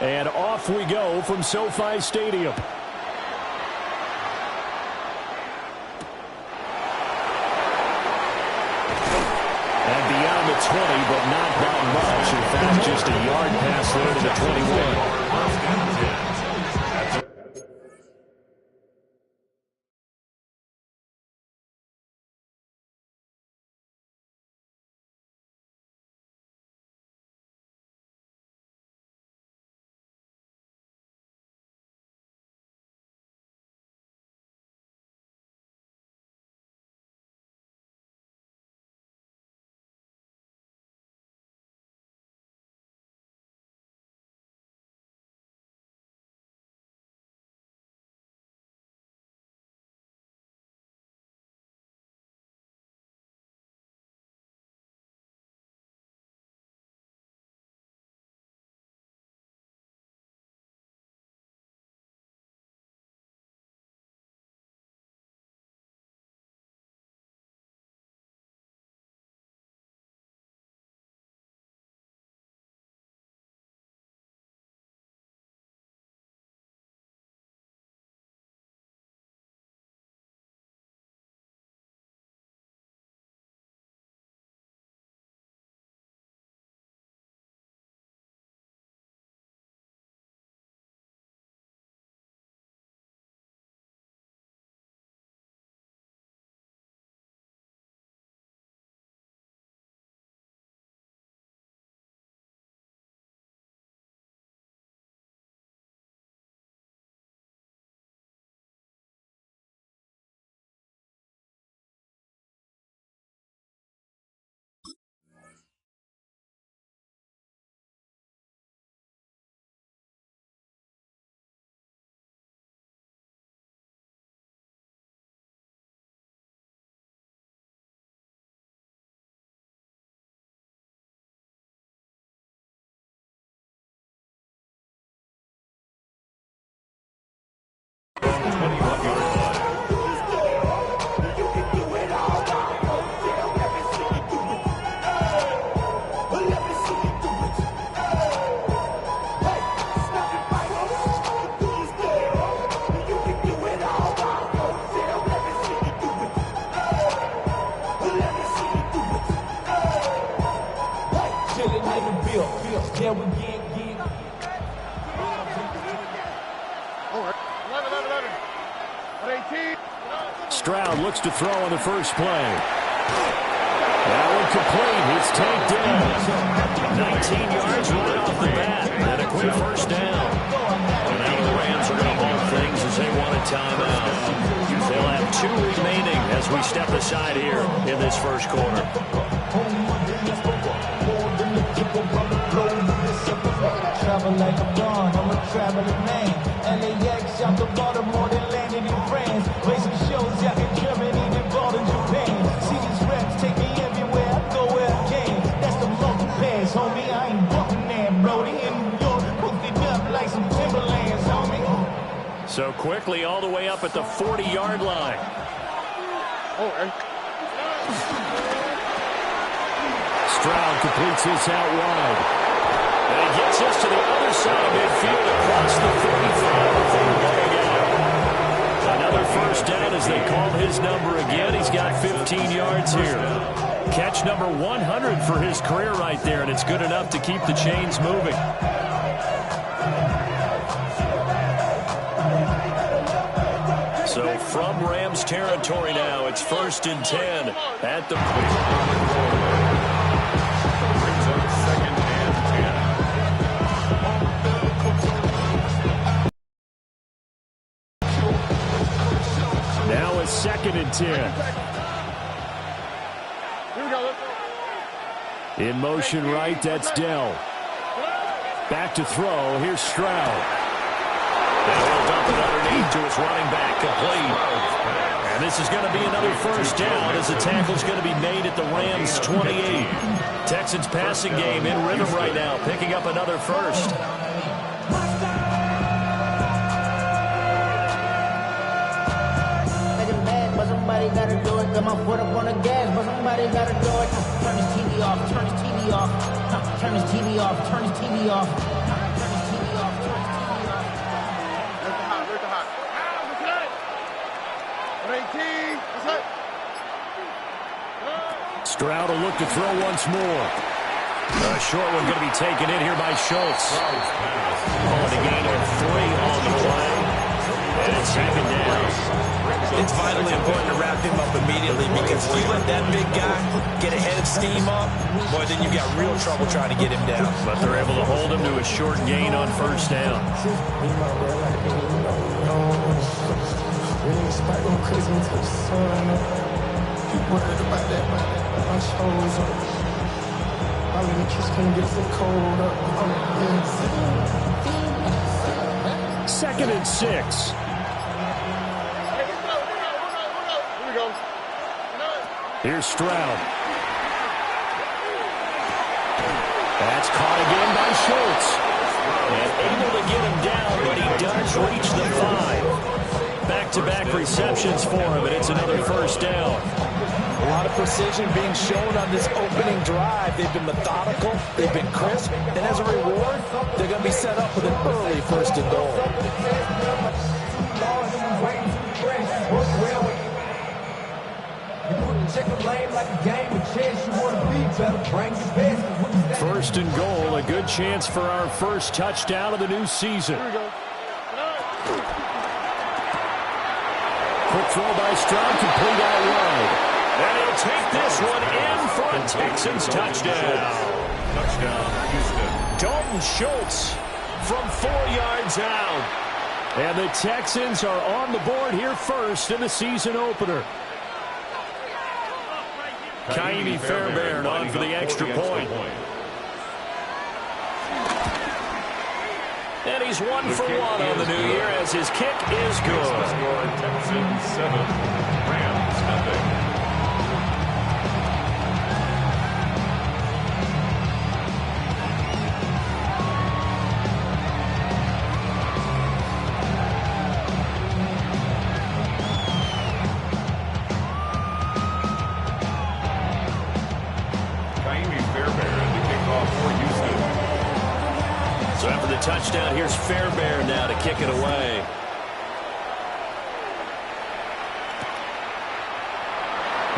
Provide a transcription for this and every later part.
And off we go from SoFi Stadium. And beyond the 20, but not by much. In fact, just a yard pass there to the 21. Stroud looks to throw on the first play. That one complete. It's tanked in. 19 yards right off the bat. And a quick first down. And now the Rams are going to hold things as they want a timeout. They'll have 2 remaining as we step aside here in this first quarter. Travel like a gun, I'm a traveling man. LAX out to Baltimore, then landed in France. Play some shows out in Germany, then bought in Japan. See these reps take me everywhere, I go where I can. That's the local pass, homie. I ain't walking there, Brody. In New York, hooked it up like some Timberlands, homie. So quickly all the way up at the 40-yard line. Stroud completes this out wide. And he gets us to the other side of midfield across the 45 before looking out. Another first down as they call his number again. He's got 15 yards here. Catch number 100 for his career right there, and it's good enough to keep the chains moving. So from Rams territory now, it's 1st and 10 at the Now it's 2nd and 10. Here we go. In motion right, that's Dell. Back to throw. Here's Stroud. And he'll dump it underneath to his running back, complete. And this is going to be another first down as the tackle's going to be made at the Rams' 28. Texans passing game in rhythm right now, picking up another first. Somebody gotta do it. Got my foot up on the gas, but somebody gotta do it. Turn his TV off, turn his TV off. Turn his TV off, turn his TV off. Turn his TV off. Stroud will look to throw once more. A short one going to be taken in here by Schultz. Calling a gain of 3 on the play. And it's second down. It's vitally important to wrap him up immediately, because if you let that big guy get a head of steam up, boy, then you've got real trouble trying to get him down. But they're able to hold him to a short gain on first down. Second and 6. Here's Stroud. That's caught again by Schultz. And able to get him down, but he does reach the 5. Back-to-back receptions for him, and it's another first down. A lot of precision being shown on this opening drive. They've been methodical, they've been crisp, and as a reward, they're going to be set up with an early first and goal. First and goal, a good chance for our first touchdown of the new season. Quick throw by Stroud, complete out wide. And he'll take this one in for a Texans touchdown. Touchdown, Houston. Dalton Schultz from 4 yards out. And the Texans are on the board here first in the season opener. Kaimi Fairbairn on for the extra point. And he's 1 for 1 on the new year as his kick is good. Texans 7, Rams nothing. So after the touchdown, here's Fairbairn now to kick it away.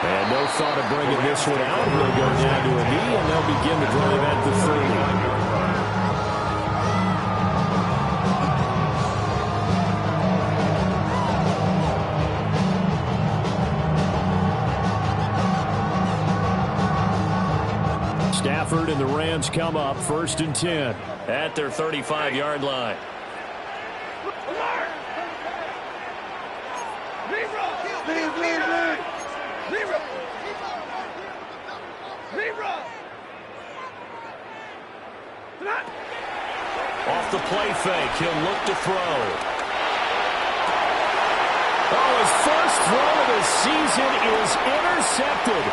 And no thought of bringing this one out. He'll go down to a knee, and they'll begin the drive at the 30. Stafford and the Rams come up first and 10 at their 35-yard line. Off the play fake, he'll look to throw. Oh, his first throw of the season is intercepted.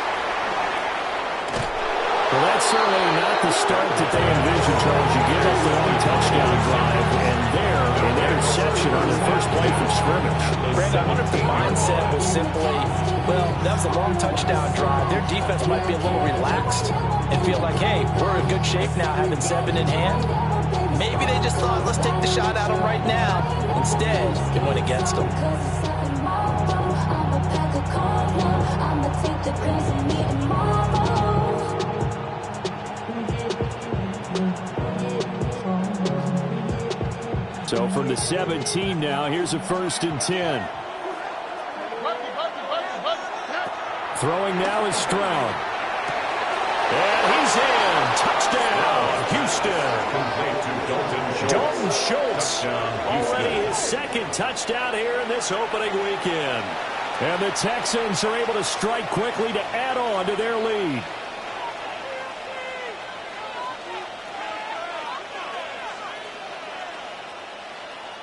Well, that's certainly not the start that they envisioned, Charles. You give up the only touchdown drive, and there, an interception on the first play from scrimmage. Greg, I wonder if the mindset was simply, well, that was a long touchdown drive. Their defense might be a little relaxed and feel like, hey, we're in good shape now, having 7 in hand. Maybe they just thought, let's take the shot at them right now. Instead, it went against them. So from the 17 now, here's a first and 10. Throwing now is Stroud. And he's in. Touchdown, Houston. Dalton Schultz. Already his second touchdown here in this opening weekend. And the Texans are able to strike quickly to add on to their lead.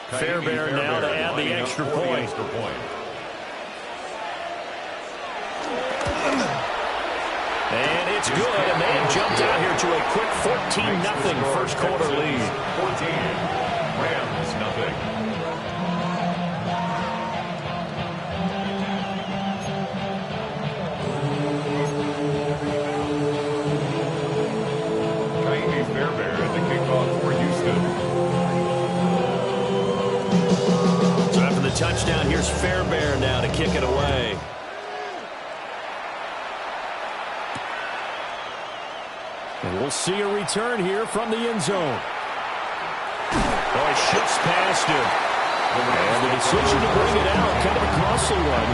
Fairbairn now to add the extra point. And it's good, and they have jumped out here to a quick 14-0 first quarter lead. 14, Rams nothing. Kaimi Fairbairn at the kickoff for Houston. So after the touchdown, here's Fairbairn now to kick it away. We'll see a return here from the end zone. Oh, it shifts past him. And the decision to bring it out, kind of a costly one,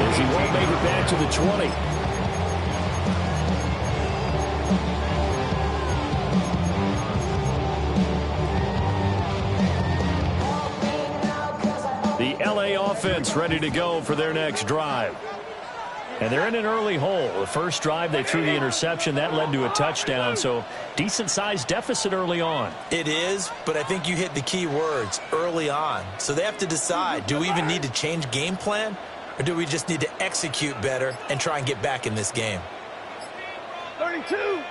as he won't make it back to the 20. The LA offense ready to go for their next drive. And they're in an early hole. The first drive, they threw the interception. That led to a touchdown, so decent-sized deficit early on. It is, but I think you hit the key words, early on. So they have to decide, do we even need to change game plan, or do we just need to execute better and try and get back in this game? 32.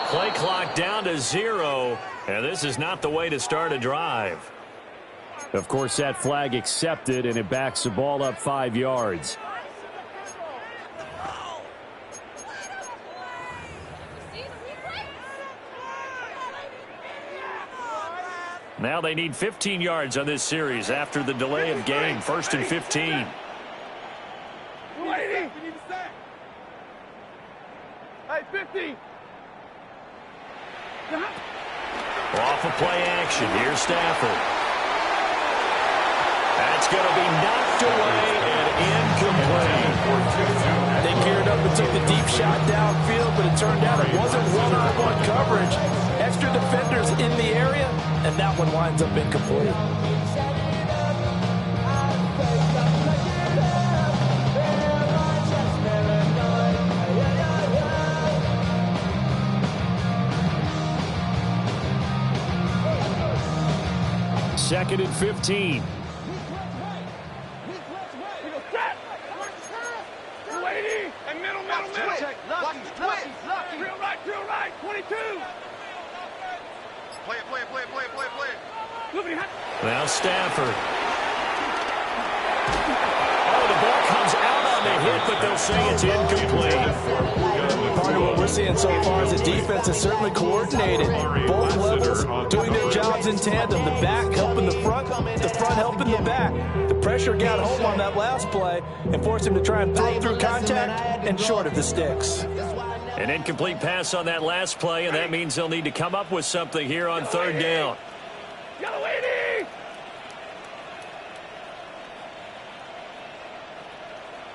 Play clock down to 0, and this is not the way to start a drive. Of course, that flag accepted, and it backs the ball up 5 yards. Now they need 15 yards on this series after the delay of game. 1st and 15. Hey, 50. Off of play action. Here's Stafford. That's going to be knocked away and incomplete. They geared up and took the deep shot downfield, but it turned out it wasn't one-on-one coverage. Extra defenders in the area, and that one winds up incomplete. Second and 15. And middle. Real right, 22. Play it. Now Stafford. Oh, the ball comes out on the hit, but they'll say it's incomplete. Part of what we're seeing so far is the defense is certainly coordinated. Both levels doing their jobs in tandem. The back helping the front helping the back. The pressure got home on that last play and forced him to try and throw through contact and short of the sticks. An incomplete pass on that last play, and that means they'll need to come up with something here on 3rd down.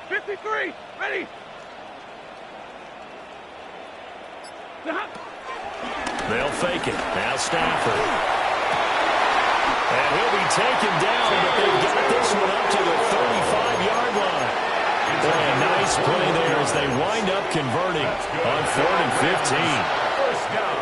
53, ready. They'll fake it. Now Stafford. And he'll be taken down, but they've got this one up to the 35-yard line. Boy, a nice play there as they wind up converting on 4th and 15.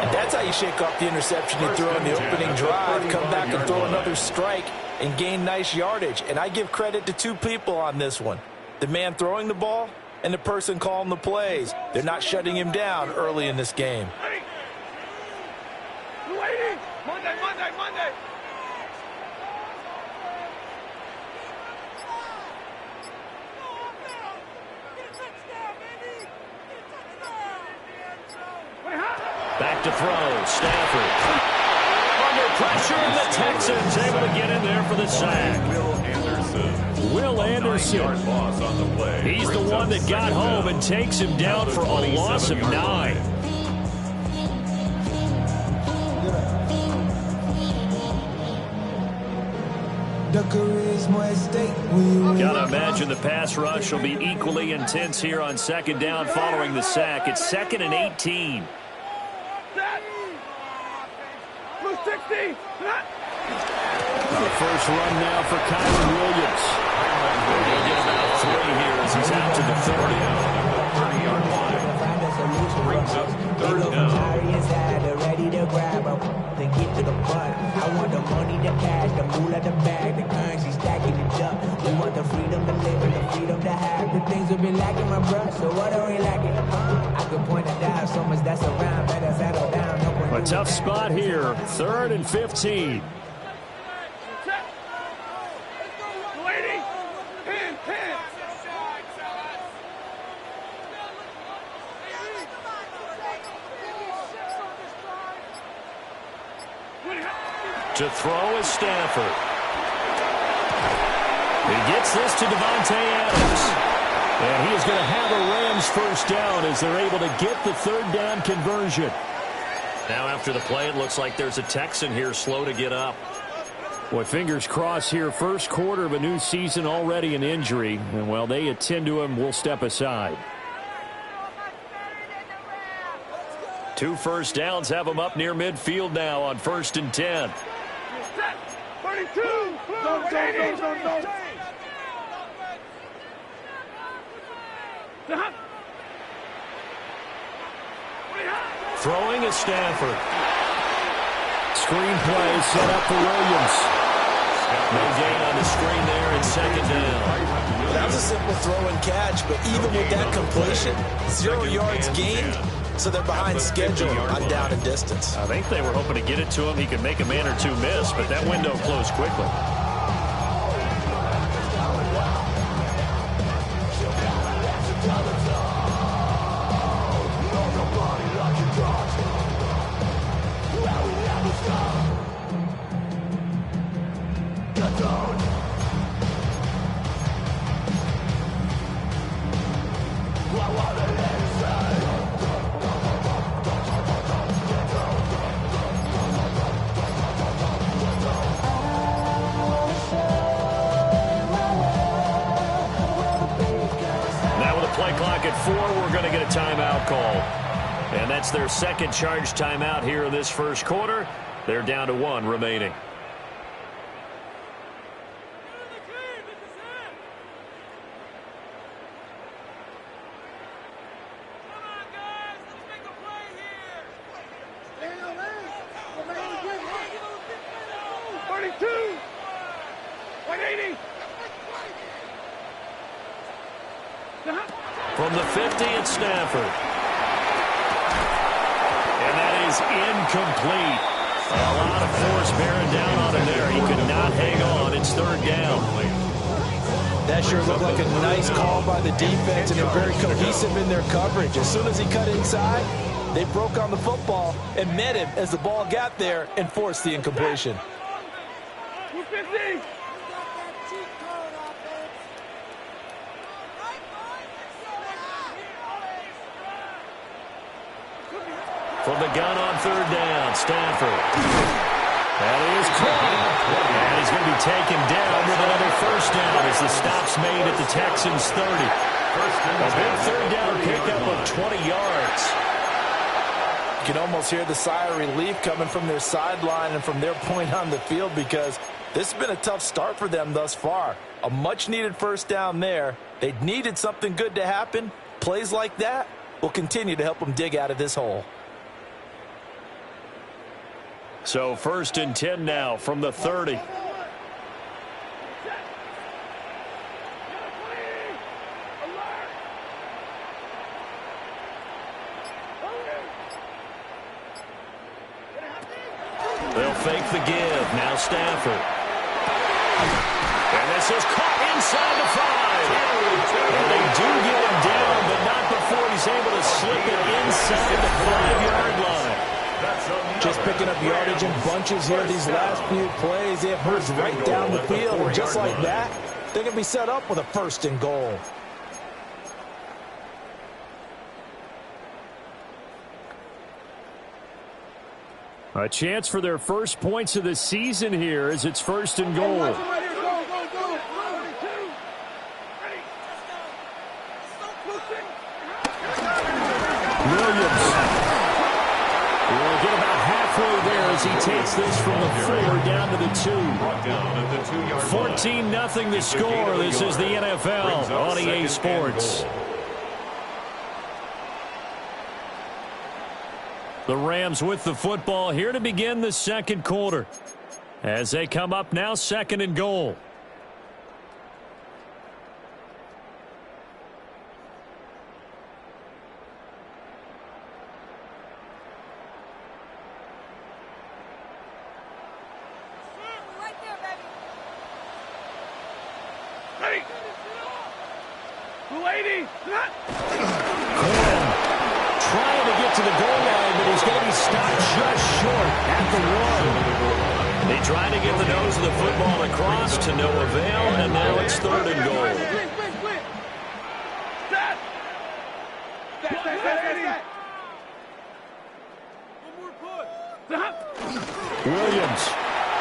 And that's how you shake off the interception you throw in the opening drive, come back and throw another strike and gain nice yardage. And I give credit to two people on this one. The man throwing the ball and the person calling the plays. They're not shutting him down early in this game. Monday. Back to throw. Stafford. Under pressure, and the Texans able to get in there for the sack. Will Anderson. He's the one that got home and takes him down for a loss of 9. Gotta imagine the pass rush will be equally intense here on 2nd down following the sack. It's 2nd and 18. Blue 60. The first run now for Kyron Williams. He'll get about 3 here as he's out to the 30. 30-yard line. Brings up 3rd down. Ready to grab up, then get to the front. I want the money, the cash, the moolah, the bag, the currency stacking it up. We want the freedom to live and the freedom to have. The things we've been lacking, my bruh, so what are we lacking? I could point it out, so much that's around, better settle down. A tough spot here, 3rd and 15. To throw is Stafford. He gets this to Devontae Adams. And he is going to have a Rams first down as they're able to get the third down conversion. Now after the play, it looks like there's a Texan here slow to get up. Boy, fingers crossed here. First quarter of a new season, already an injury. And while they attend to him, we'll step aside. 2 first downs have them up near midfield now on 1st and 10. 32. No. Throwing is Stafford. Screen play set up for Williams. No gain on the screen there in 2nd down. That was a simple throw and catch, but even with that completion, 0 yards gained, so they're behind schedule on down and distance. I think they were hoping to get it to him. He could make a man or two miss, but that window closed quickly. At 4, we're going to get a timeout call. And that's their second charge timeout here in this first quarter. They're down to 1 remaining. From the 50, it's Stafford. And that is incomplete. A lot of force bearing down on him there. He could not hang on. It's 3rd down. That sure looked like a nice call by the defense, and they're very cohesive in their coverage. As soon as he cut inside, they broke on the football and met him as the ball got there and forced the incompletion. 250. From the gun on 3rd down, Stafford. That is caught. And he's going to be taken down with another first down as the stop's made at the Texans' 30. A big 3rd down pickup of 20 yards. You can almost hear the sigh of relief coming from their sideline and from their point on the field, because this has been a tough start for them thus far. A much-needed first down there. They needed something good to happen. Plays like that will continue to help them dig out of this hole. So 1st and 10 now from the 30. They'll fake the give. Now Stafford. And this is caught inside the 5. And they do get him down, but not before he's able to slip it inside the 5-yard line. Just picking up yardage in bunches here these last few plays. They have moved right down the field, and just like that, they can be set up with a 1st and goal. A chance for their first points of the season here as it's 1st and goal. Williams will get about halfway there as he takes this from the 4 down to the 2. 14-0 the score. This is the NFL on EA Sports. The Rams with the football here to begin the second quarter as they come up now 2nd and goal. Trying to get to the goal line, but he's going to be stopped just short at the 1. They try to get the nose of the football across to no avail, and now it's 3rd and goal. Williams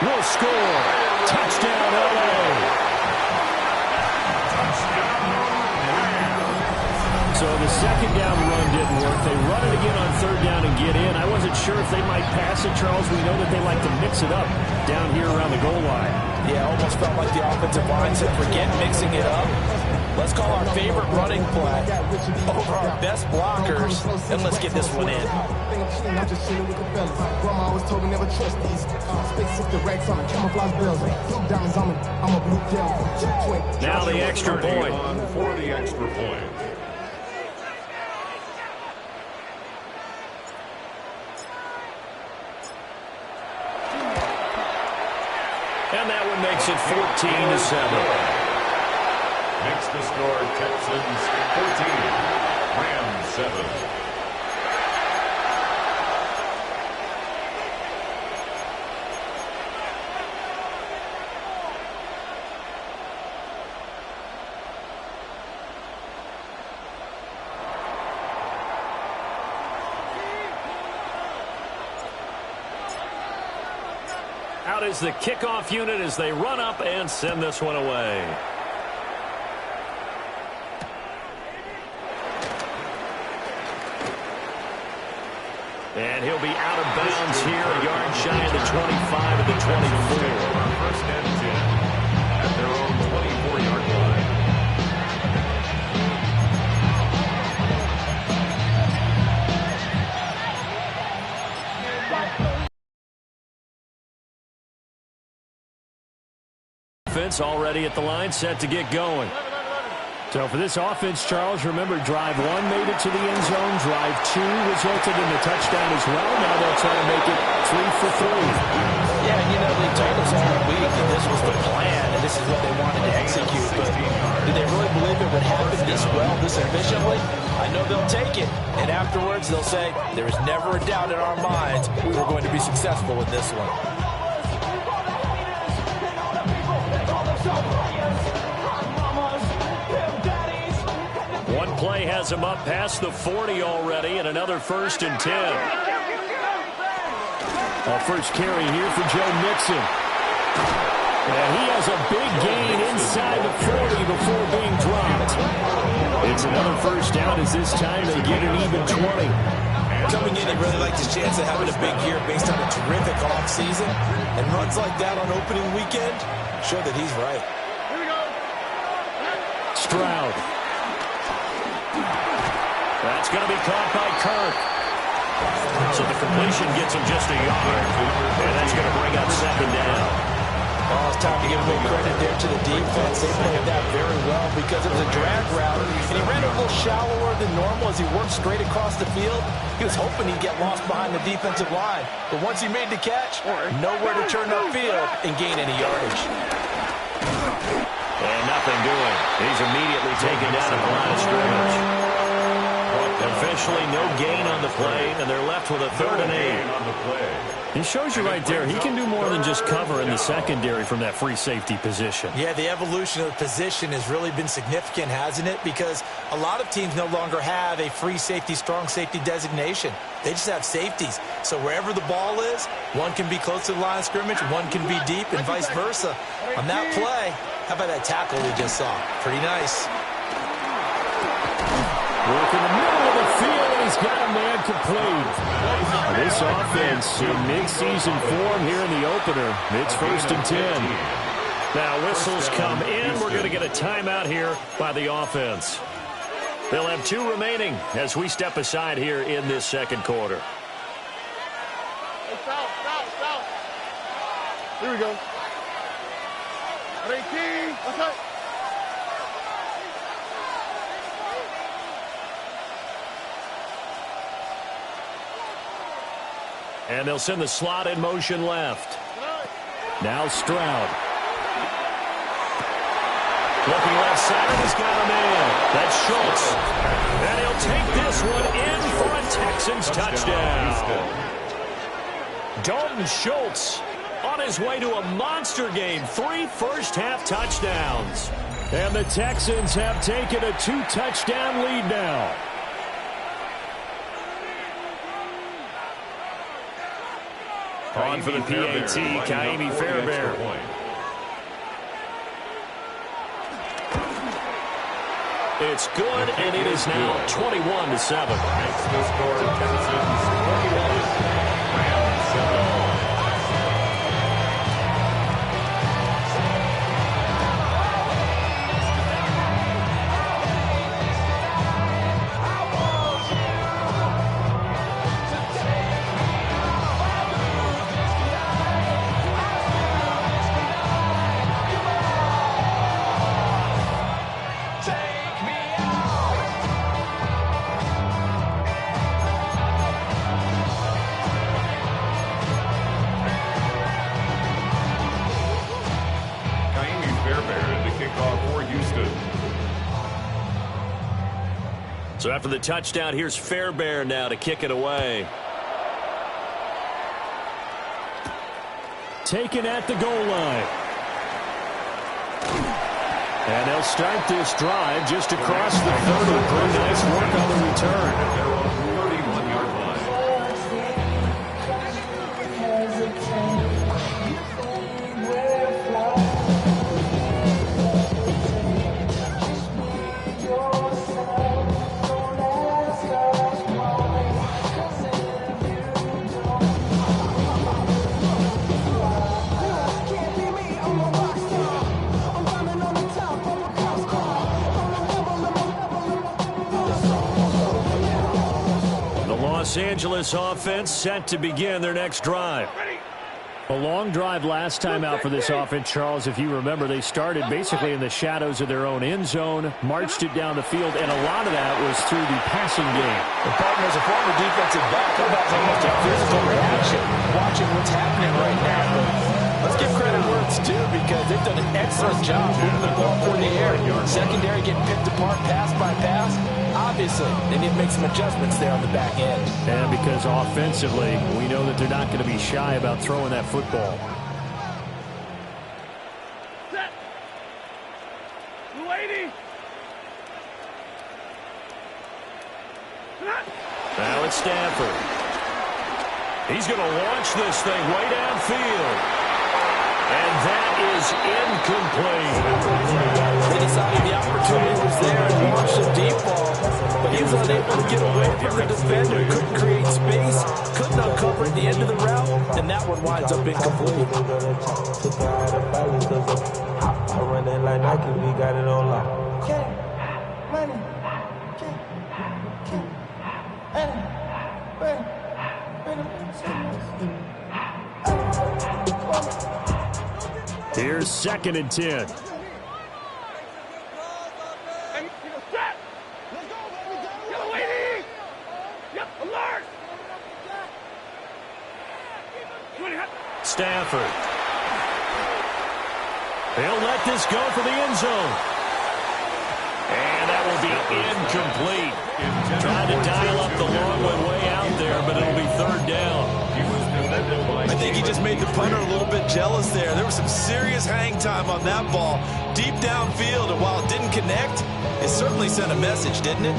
will score. Touchdown, LA. So the second down run didn't work. They run it again on 3rd down and get in. I wasn't sure if they might pass it, Charles. We know that they like to mix it up down here around the goal line. Yeah, almost felt like the offensive line said, forget mixing it up. Let's call our favorite running play over our best blockers, and let's get this one in. Now the extra point. For the extra point. And that one makes it 14-7. Makes the score Texans 14, Rams 7. Out is the kickoff unit as they run up and send this one away. And he'll be out of bounds here, a yard shy of the 25 of the 24. First and 10 at their own 24-yard line. Offense already at the line, set to get going. So for this offense, Charles, remember, drive 1 made it to the end zone. Drive 2 resulted in the touchdown as well. Now they'll try to make it 3 for 3. Yeah, you know, they told us all week that this was the plan and this is what they wanted to execute. But did they really believe it would happen this well, this efficiently? I know they'll take it. And afterwards, they'll say, there is never a doubt in our minds we were going to be successful with this one. One play has him up past the 40 already, and another 1st and 10. A first carry here for Joe Mixon. And he has a big gain inside the 40 before being dropped. It's another first down as this time they get an even 20. Coming in, he really liked his chance of having a big year based on a terrific offseason. And runs like that on opening weekend show that he's right. Here we go. Stroud. That's going to be caught by Kirk. So the completion gets him just a yard. And that's going to bring up 2nd down. Oh, it's time to give a little credit there to the defense. They played that very well because it was a drag route. And he ran it a little shallower than normal as he worked straight across the field. He was hoping he'd get lost behind the defensive line. But once he made the catch, nowhere to turn upfield and gain any yardage. And nothing doing. He's immediately taken down at the line of scrimmage. Officially no gain on the play, and they're left with a 3rd and 8. He shows you right there, he can do more than just cover in the secondary from that free safety position. Yeah, the evolution of the position has really been significant, hasn't it? Because a lot of teams no longer have a free safety, strong safety designation. They just have safeties. So wherever the ball is, one can be close to the line of scrimmage, one can be deep, and vice versa. On that play, how about that tackle we just saw? Pretty nice. Work in the middle of the field, and he's got a man complete. This offense in mid-season form here in the opener. It's 1st and 10. Now whistles come in. We're going to get a timeout here by the offense. They'll have 2 remaining as we step aside here in this 2nd quarter. Hey, foul. Here we go. 18. Okay. And they'll send the slot in motion left. Now Stroud. Looking left side, and he's got a man. That's Schultz. And he'll take this one in for a Texans touchdown. Dalton Schultz on his way to a monster game. 3 first-half touchdowns. And the Texans have taken a 2-touchdown lead now. On for the PAT, Kaimi Fairbairn. It's good, and it is now 21-7. Next to score, Texans 21, Rams 7. So after the touchdown, here's Fairbairn now to kick it away. Taken at the goal line. And they'll start this drive just across the 30. Pretty nice work on the return. They're on the 31-yard line. Los Angeles offense set to begin their next drive. A long drive last time out for this offense, Charles. If you remember, they started basically in the shadows of their own end zone, marched it down the field, and a lot of that was through the passing game. The partner is a former defensive back. How about almost a physical reaction watching what's happening right now? Let's give credit where it's due because they've done an excellent job moving the ball through the air. Secondary getting picked apart pass by pass. Obviously, they need to make some adjustments there on the back end. And because offensively, we know that they're not going to be shy about throwing that football. Set. 280. Now it's Stafford. He's going to launch this thing way downfield. And that is incomplete. They decided the opportunity was there and launched a deep ball. But he was unable to get away from the defender. Couldn't create space. Couldn't uncover at the end of the route. And that one winds up incomplete. I run that like Nike, we got it on lock. Here's 2nd and 10. Stafford. He'll let this go for the end zone. And that will be incomplete. Trying to dial up the long one way out there, but it'll be 3rd down. I think he just made the punter a little bit jealous there. There was some serious hang time on that ball. Deep downfield, and while it didn't connect, it certainly sent a message, didn't it?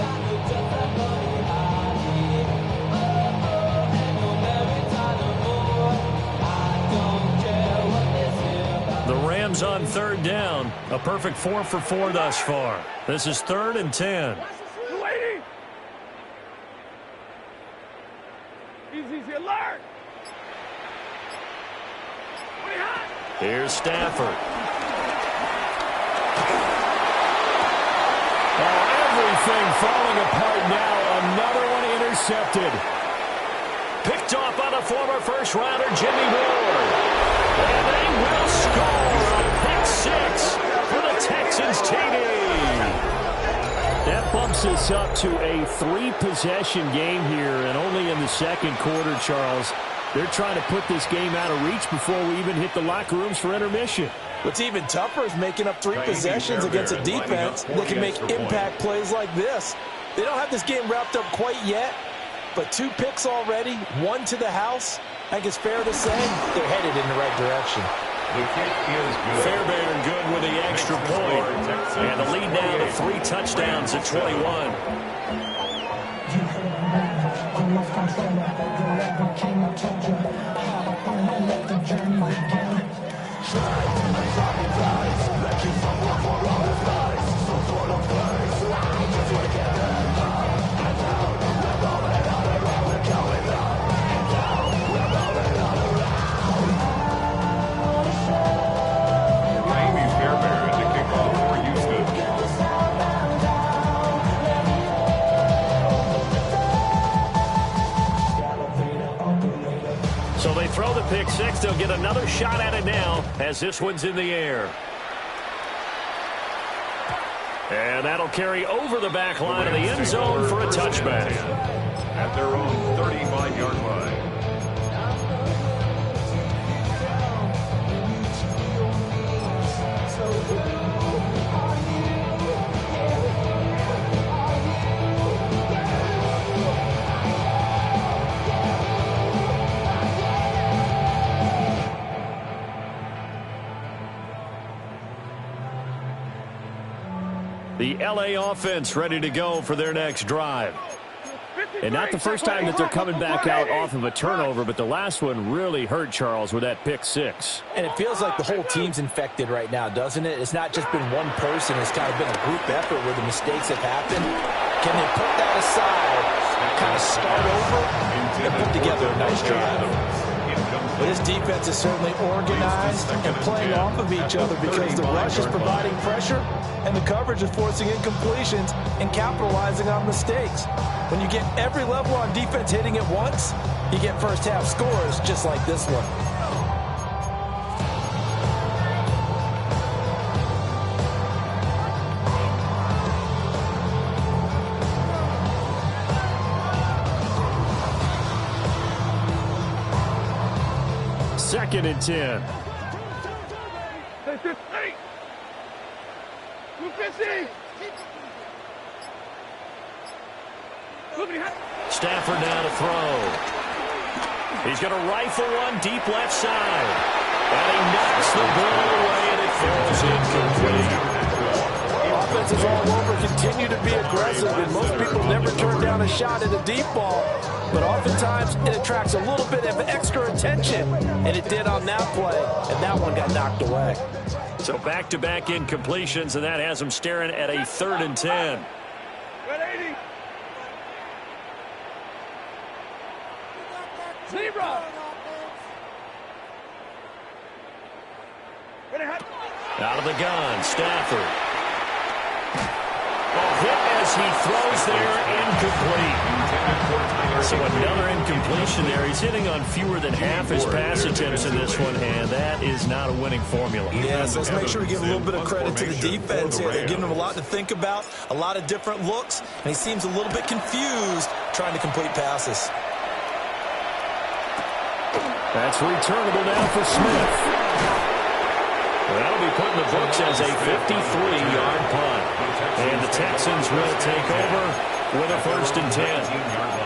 The Rams on 3rd down. A perfect 4 for 4 thus far. This is 3rd and 10. 280. Easy, alert. Here's Stafford. Oh, everything falling apart now. Another one intercepted. Picked off by the former first-rounder Jimmy Ward. And they will score a pick 6 for the Texans TD. That bumps us up to a 3-possession game here, and only in the 2nd quarter, Charles. They're trying to put this game out of reach before we even hit the locker rooms for intermission. What's even tougher is making up 3 possessions against a defense that can make impact plays like this. They don't have this game wrapped up quite yet, but 2 picks already, 1 to the house. I think it's fair to say they're headed in the right direction. The kick is good. Fairbairn good with the extra point. And the lead now to 3 touchdowns at 21. Jamie Fairbairn to kick off for Houston. So they throw the pick six. They'll get another shot at it now as this one's in the air. And that'll carry over the back line of the end zone for a touchback. At their own 35-yard line. The LA offense ready to go for their next drive. And not the first time that they're coming back out off of a turnover, but the last one really hurt Charles with that pick six. And it feels like the whole team's infected right now, doesn't it? It's not just been one person. It's kind of been a group effort where the mistakes have happened. Can they put that aside, kind of start over, and put together a nice drive? But this defense is certainly organized and playing off of each other because the rush is providing pressure and the coverage is forcing incompletions and capitalizing on mistakes. When you get every level on defense hitting at once, you get first half scores just like this one. Second and 10. Hey! 250! Stafford now to throw. He's going to rifle one deep left side. And he knocks the ball away, and it falls incomplete. Offenses all over continue to be aggressive, and most people never turn down a shot at a deep ball. But oftentimes, it attracts a little bit of extra attention, and it did on that play, and that one got knocked away. So back-to-back incompletions, and that has him staring at a 3rd and 10. 180! Zebra! Out of the gun, Stafford. Hit as he throws there, incomplete. So another incompletion there. He's hitting on fewer than half his pass attempts in this one, and that is not a winning formula. Yes, let's make sure we give a little bit of credit to the defense here. They're giving him a lot to think about, a lot of different looks, and he seems a little bit confused trying to complete passes. That's returnable now for Smith. That'll be put in the books as a 53-yard punt. And the Texans will take over with a 1st and 10.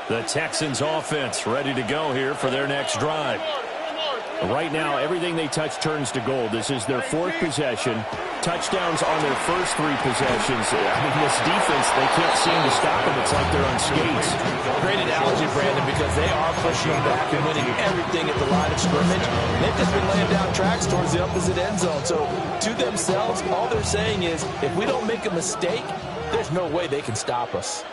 The Texans offense ready to go here for their next drive. Right now, everything they touch turns to gold. This is their 4th possession. Touchdowns on their first 3 possessions. I mean, this defense, they can't seem to stop them. It's like they're on skates. Great analogy, Brandon, because they are pushing them back and winning everything at the line of scrimmage. They've just been laying down tracks towards the opposite end zone. So, to themselves, all they're saying is, if we don't make a mistake, there's no way they can stop us.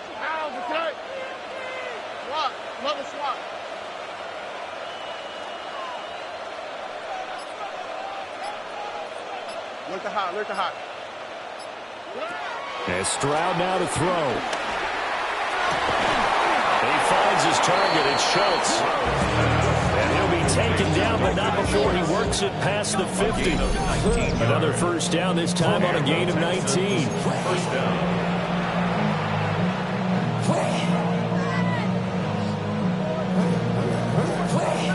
Look at hot. And Stroud now to throw. He finds his target. It's Schultz. And he'll be taken down, but not before he works it past the 50. Another first down, this time on a gain of 19. First down.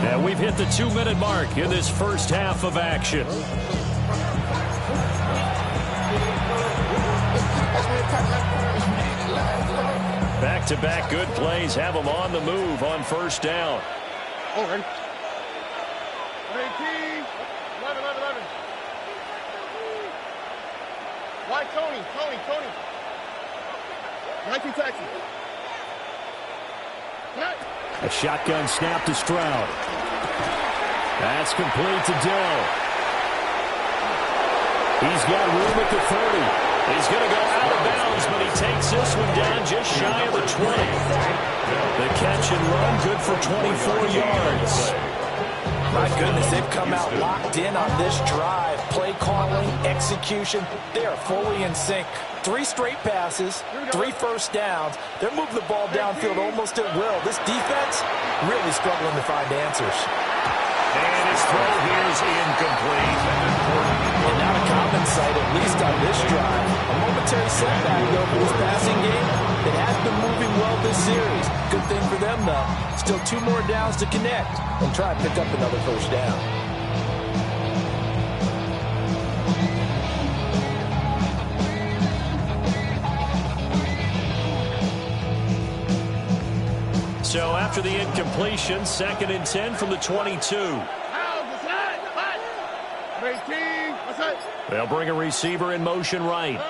And we've hit the 2-minute mark in this first half of action. Back-to-back good plays have them on the move on first down. Oh, ready. 18, 11, 11, 11. Why Tony? 19 taxi. A shotgun snap to Stroud. That's complete to Dill. He's got room at the 30. He's going to go out of bounds, but he takes this one down just shy of the 20. The catch and run, good for 24 yards. My goodness, they've come out locked in on this drive. Play calling, execution, they are fully in sync. 3 straight passes, 3 first downs. They're moving the ball downfield almost at will. This defense really struggling to find answers. And his throw here is incomplete. And not a common sight, at least on this drive. A momentary setback, though, for this passing game. It has been moving well this series. Good thing for them, though. Still 2 more downs to connect and try and pick up another first down. So after the incompletion, 2nd and 10 from the 22. They'll bring a receiver in motion right.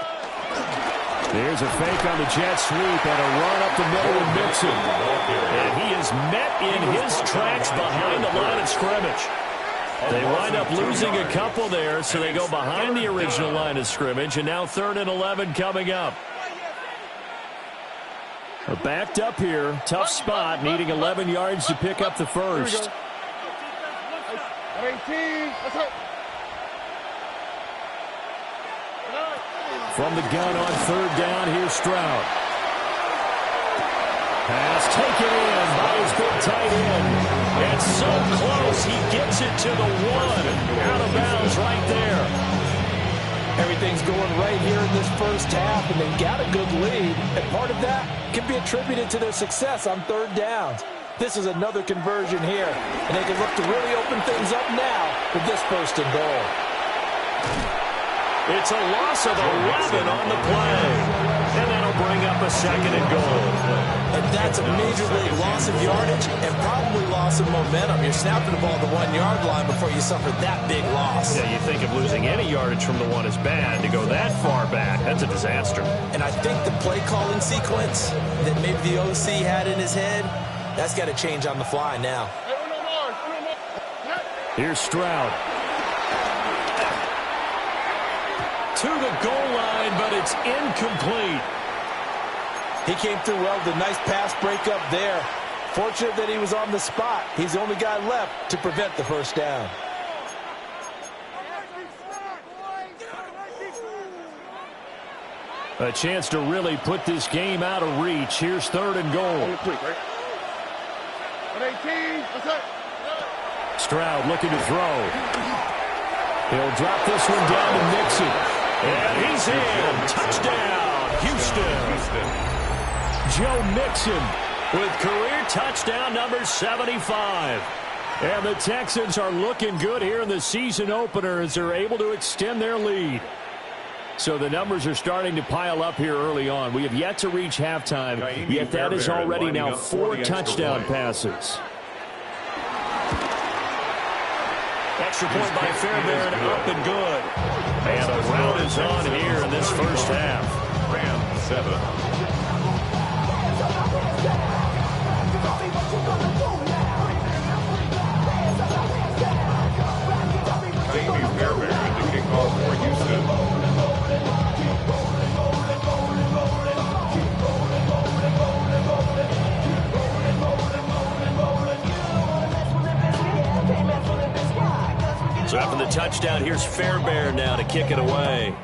There's a fake on the jet sweep and a run up the middle with Mixon. And he is met in his tracks behind the line of scrimmage. They wind up losing a couple there, so they go behind the original line of scrimmage, and now 3rd and 11 coming up. They're backed up here. Tough spot, needing 11 yards to pick up the first. 18, From the gun on 3rd down, here's Stroud. Pass taken in by his big tight end. It's so close, he gets it to the 1. Out of bounds right there. Everything's going right here in this first half, and they've got a good lead. And part of that can be attributed to their success on 3rd downs. This is another conversion here, and they can look to really open things up now with this 1st and goal. It's a loss of 11 on the play. And that'll bring up a 2nd and goal. And that's a major league loss of yardage and probably loss of momentum. You're snapping the ball to the 1-yard line before you suffer that big loss. Yeah, you think of losing any yardage from the 1 is bad. To go that far back, that's a disaster. And I think the play calling sequence that maybe the OC had in his head, that's got to change on the fly now. Here's Stroud. To the goal line, but it's incomplete. He came through well with a nice pass breakup there. Fortunate that he was on the spot. He's the only guy left to prevent the first down. A chance to really put this game out of reach. Here's 3rd and goal. Stroud looking to throw. He'll drop this one down to Mixon. And he's in. Touchdown, Houston. Joe Mixon With career touchdown number 75. And the Texans are looking good here in the season opener as they're able to extend their lead. So the numbers are starting to pile up here early on. We have yet to reach halftime, yet that is already now 4 touchdown passes. Extra point by Fairbairn, up and good. And a rout is on here in this first half. Rams 7. Fairbairn, the kickoff for Houston. So after the touchdown, here's Fairbairn now to kick it away.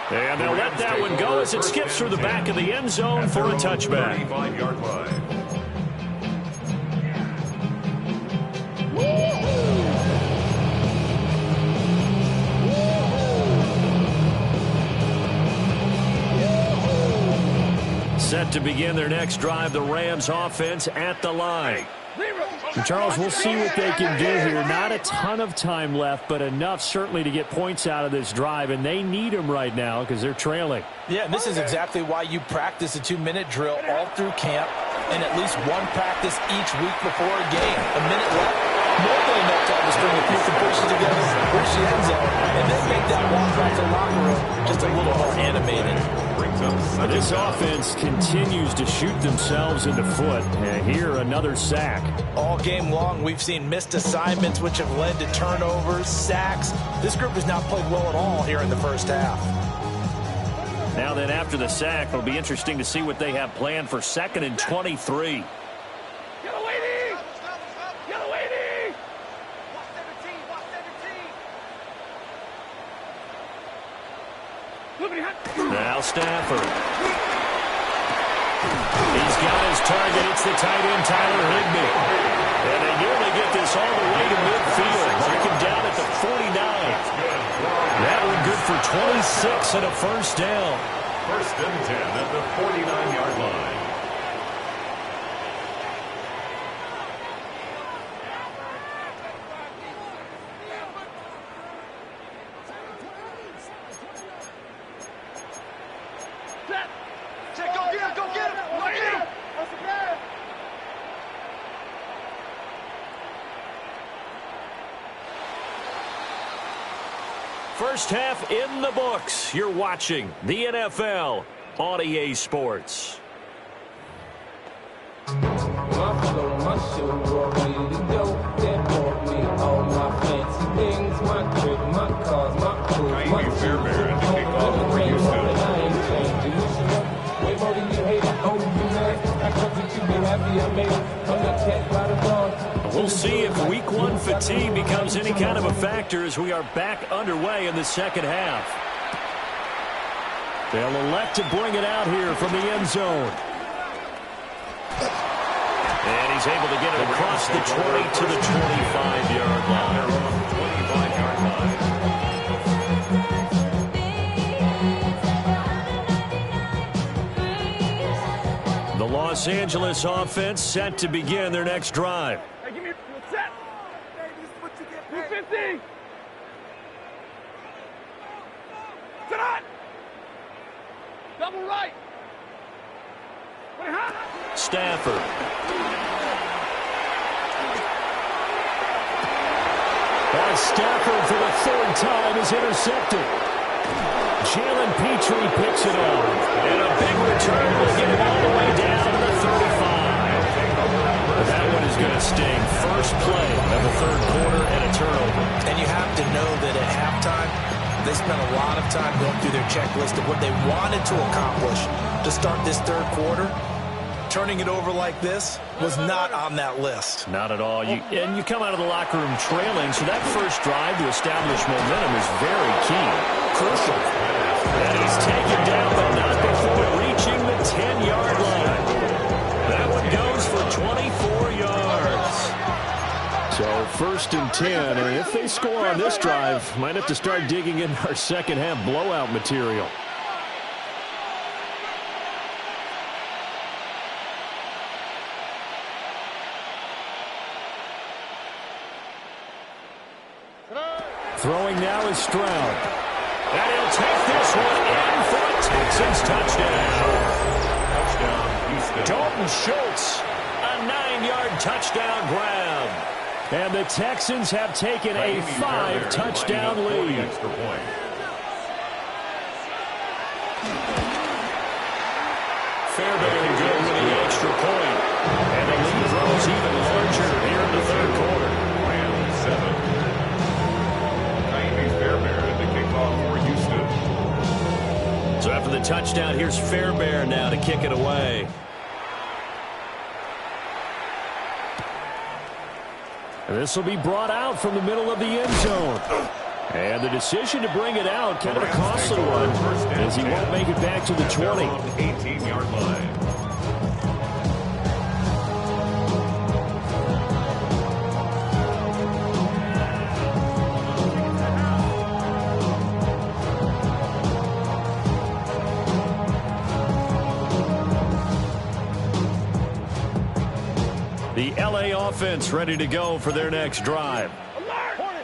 And they'll let that one go as it skips through the back of the end zone for a touchback. 35-yard line. Set to begin their next drive, the Rams offense at the line. Charles, we'll see what they can do here. Not a ton of time left, but enough certainly to get points out of this drive, and they need them right now because they're trailing. Yeah, and this is exactly why you practice a 2-minute drill all through camp and at least one practice each week before a game. A minute left, more than enough time to string a few completions together, reach the end zone, and then make that walk back to the locker room just a little more animated. This offense continues to shoot themselves in the foot. And here, another sack. All game long, we've seen missed assignments, which have led to turnovers, sacks. This group has not played well at all here in the first half. Now then, after the sack, it'll be interesting to see what they have planned for 2nd and 23. Now Stafford. He's got his target. It's the tight end, Tyler Higbee. And they nearly get this all the way to midfield. Mark him down at the 49. That one good for 26 and a first down. 1st and 10 at the 49-yard line. First half in the books. You're watching the NFL on EA Sports. We'll see if Week 1 fatigue becomes any kind of a factor as we are back underway in the second half. They'll elect to bring it out here from the end zone. And he's able to get it across the 20 to the 25-yard line. The Los Angeles offense set to begin their next drive. Hey, give me a set. Hey, this is what you get paid. 250. Sit on. Double right. Wait, huh? Stafford. And Stafford for the 3rd time is intercepted. Jalen Petrie picks it up. And a big return will get him all the way down to the 35. That one is going to sting. First play of the 3rd quarter and a turnover. And you have to know that at halftime, they spent a lot of time going through their checklist of what they wanted to accomplish to start this 3rd quarter. Turning it over like this was not on that list. Not at all. And you come out of the locker room trailing, so that first drive to establish momentum is very key. Crucial. And he's taken down, but not before reaching the 10-yard line. That one goes for 24 yards. So 1st and 10, and if they score on this drive, might have to start digging in our second half blowout material. Throwing now is Stroud. And he'll take this one in for a Texans touchdown. Dalton Schultz, a 9-yard touchdown grab. And the Texans have taken a 5-touchdown lead. Fairbairn good with the extra point. And the lead grows even larger here in the 3rd quarter. Rams 7. Fairbairn, the kickoff for Houston. So after the touchdown, here's Fairbairn now to kick it away. This will be brought out from the middle of the end zone. And the decision to bring it out, kind of a costly one, as he won't make it back to the 20. 18-yard line. The LA offense ready to go for their next drive.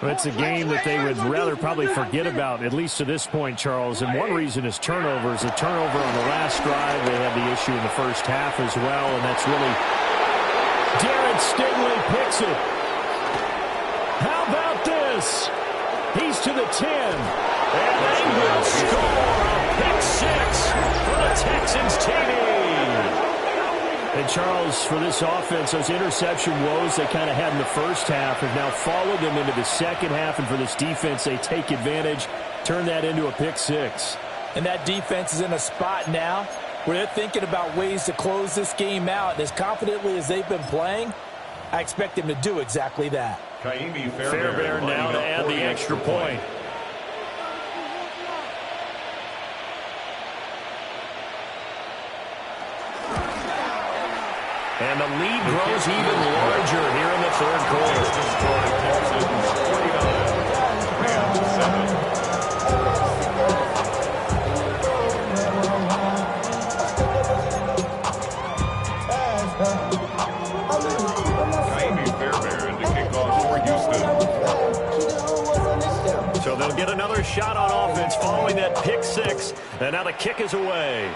It's a game that they would rather probably forget about, at least to this point, Charles. And one reason is turnovers. A turnover on the last drive. They had the issue in the first half as well, and that's really... Darren Stingley picks it. How about this? He's to the 10. And they will score a pick six for the Texans TD. And, Charles, for this offense, those interception woes they kind of had in the first half have now followed them into the second half. And for this defense, they take advantage, turn that into a pick six. And that defense is in a spot now where they're thinking about ways to close this game out. And as confidently as they've been playing, I expect them to do exactly that. Fairbairn now to add the extra point. And the lead grows even larger here in the third quarter. Fairbairn to kick off for Houston. So they'll get another shot on offense following that pick six. And now the kick is away.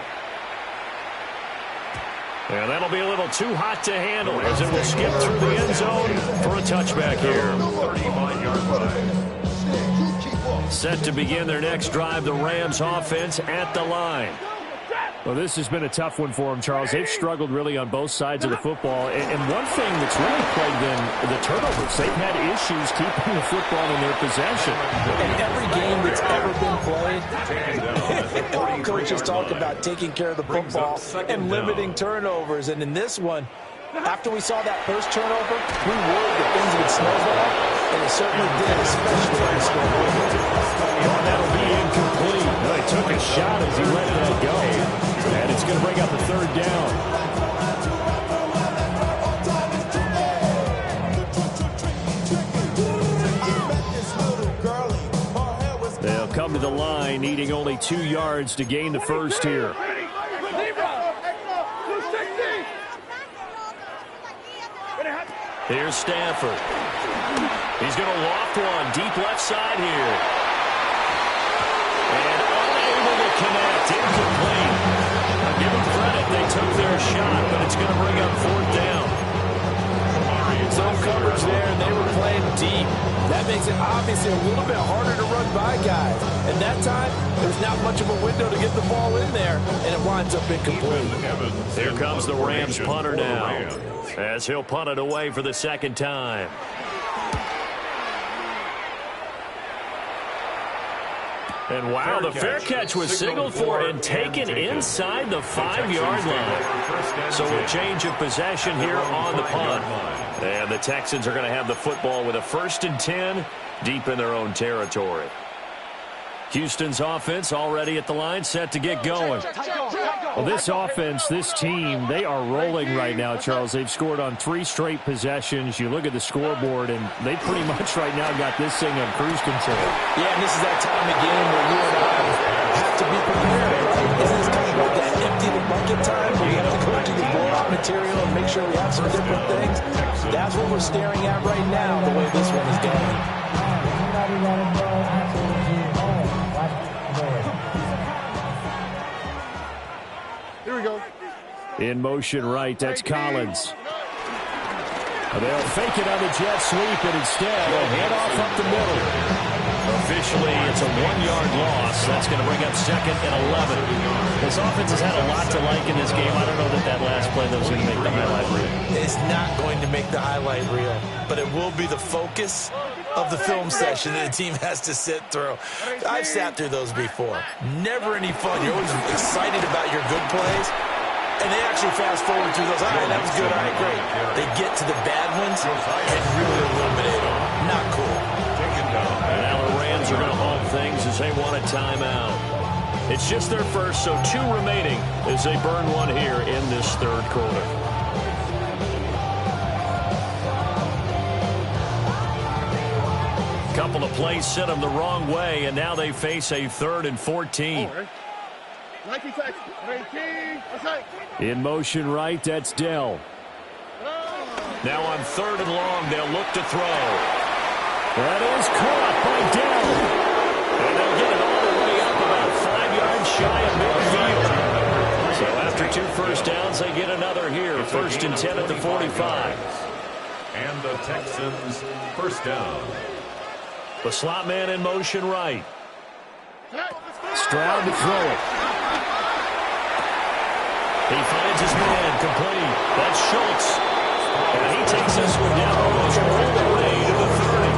And that'll be a little too hot to handle as it will skip through the end zone for a touchback here. 35-yard line. Set to begin their next drive, the Rams offense at the line. Well, this has been a tough one for them, Charles. They've struggled really on both sides of the football. And one thing that's really plagued them, the turnovers. They've had issues keeping the football in their possession. In every game that's ever been played, all coaches talk about taking care of the football and limiting turnovers. And in this one, after we saw that first turnover, we worried that things would snowball, and it certainly did, especially when the score. Well, that'll be incomplete. Well, he took a shot as he let that go. And it's going to bring up a third down. They'll come to the line, needing only 2 yards to gain the first here. Here's Stanford. He's going to loft one deep left side here. And unable to connect, incomplete. I'll give them credit, they took their shot, but it's going to bring up fourth down. Zone coverage there, and they were playing deep. That makes it obviously a little bit harder to run by guys. And that time, there's not much of a window to get the ball in there, and it winds up incomplete. Here comes the Rams punter now, as he'll punt it away for the second time. And wow, the fair catch was signaled for and taken inside the 5-yard line. So a change of possession here on the punt. And the Texans are going to have the football with a 1st and 10 deep in their own territory. Houston's offense already at the line, set to get going. Well, this offense, this team, they are rolling right now, Charles. They've scored on 3 straight possessions. You look at the scoreboard, and they pretty much right now got this thing on cruise control. Yeah, and this is that time of game where you and I have to be prepared, right? Isn't this kind of like that empty the bucket time where we have to go through the blowout material and make sure we have some different things? That's what we're staring at right now, the way this one is going. Here we go. In motion right, that's Collins. They'll fake it on the jet sweep, and instead a handoff up the middle. Officially, it's a 1-yard loss. That's going to bring up 2nd and 11. This offense has had a lot to like in this game. I don't know that last play that was going to make the highlight reel. It's not going to make the highlight reel, but it will be the focus of the film session that the team has to sit through. I've sat through those before. Never any fun. You're always excited about your good plays, and they actually fast forward through those. All right, that was good. All right, great. They get to the bad ones and really eliminate them. Not cool. And now the Rams are going to halt things as they want a timeout. It's just their first, so 2 remaining as they burn one here in this third quarter. Couple of plays sent them the wrong way, and now they face a 3rd and 14. In motion right, that's Dell. Now on 3rd and long, they'll look to throw. That is caught by Dell. And they'll get it all the way up about 5 yards shy of midfield. So after 2 first downs, they get another here. 1st and 10 at the 45. And the Texans first down. The slot man in motion right. Stroud to throw it. He finds his man complete. That's Schultz. And he takes this one down almost all the way to the 30.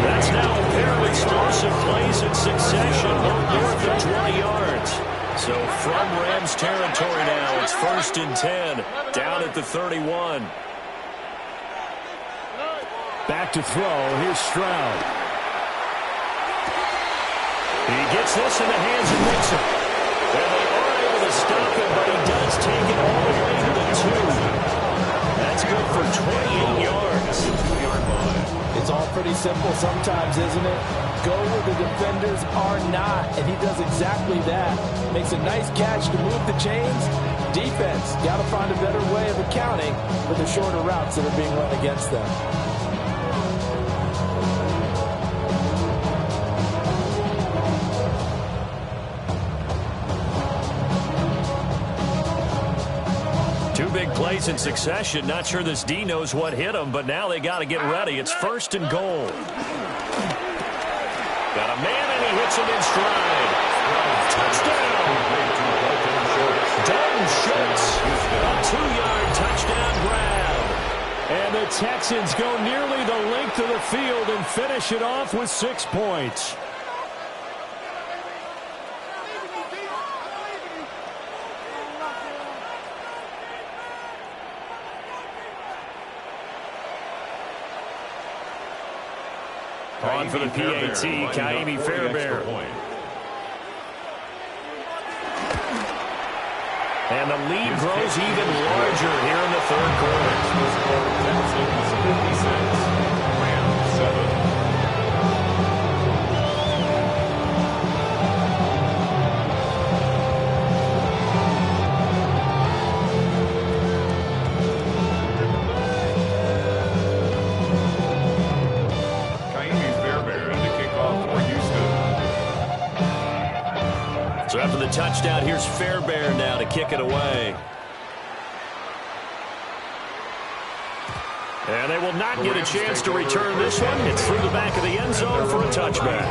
That's now a pair of explosive plays in succession, both north of 20 yards. So from Rams territory now, it's 1st and 10, down at the 31. Back to throw. Here's Stroud. He gets this in the hands of Mixon. And they are able to stop him, but he does take it all the way to the 2. That's good for 28 yards. It's all pretty simple sometimes, isn't it? Go where the defenders are not, and he does exactly that. Makes a nice catch to move the chains. Defense, got to find a better way of accounting for the shorter routes that are being run against them. Big plays in succession. Not sure this D knows what hit him, but now they got to get ready. It's 1st and goal. Got a man, and he hits him in stride. Touchdown. Dalton Schultz. A 2-yard touchdown grab. And the Texans go nearly the length of the field and finish it off with 6 points. On for the PAT, Kaimi Fairbairn. And the lead grows even larger here in the 3rd quarter. Texans 56, Rams 7. So after the touchdown, here's Fairbairn now to kick it away. And they will not get a chance to return this one. It's through the back of the end zone for a touchback.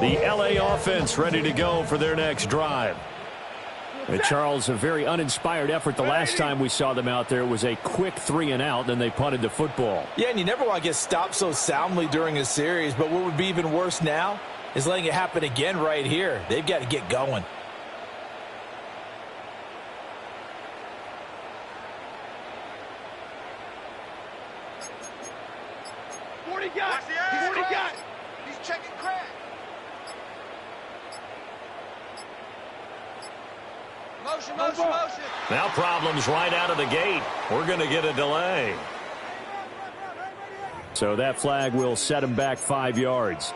The LA offense ready to go for their next drive. And Charles, a very uninspired effort the last time we saw them out there. It was a quick 3-and-out, then they punted the football. Yeah, and you never want to get stopped so soundly during a series, but what would be even worse now is letting it happen again right here. They've got to get going. What he got? What he got? He's checking crack. Motion, motion, motion. Now problems right out of the gate. We're going to get a delay. So that flag will set him back 5 yards.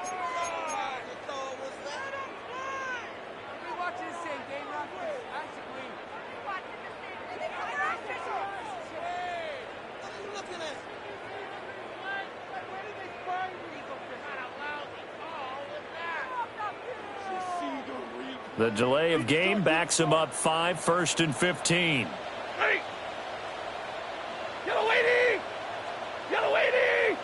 The delay of game backs him up 5, 1st and 15. Hey! Yellow lady! Yellow lady!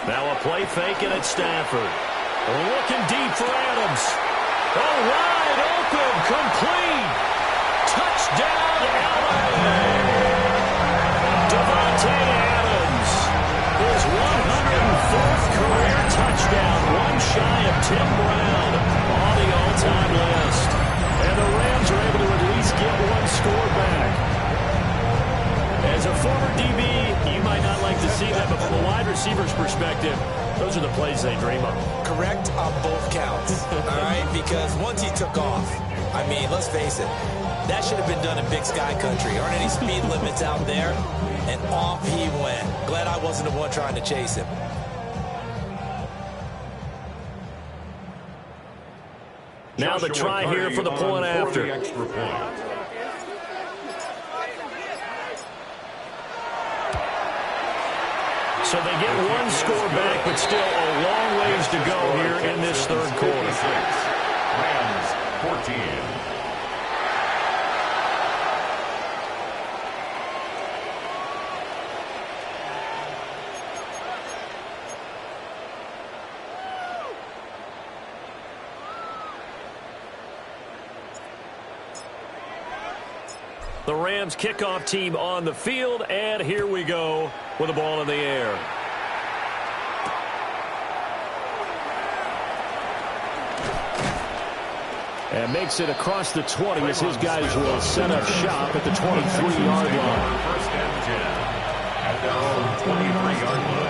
Now a play fake and it's Stafford. Looking deep for Adams. Oh, wide open, complete. Touchdown, LA! Davante Adams. His 104th career touchdown. One shy of Tim Brown on the all-time list. And the Rams are able to at least get one score back. As a former DB, you might not like to see that, but from a wide receiver's perspective, those are the plays they dream of. Correct on both counts, all right? Because once he took off, I mean, let's face it, that should have been done in Big Sky Country. Aren't any speed limits out there? And off he went. Glad I wasn't the one trying to chase him. Now the try here for the point after. So they get one score back, but still a long ways to go here in this third quarter. Rams 14. The Rams kickoff team on the field, and here we go with the ball in the air. And makes it across the 20 as his guys will set up shop at the 23-yard line. First and 10 at their own 23-yard line.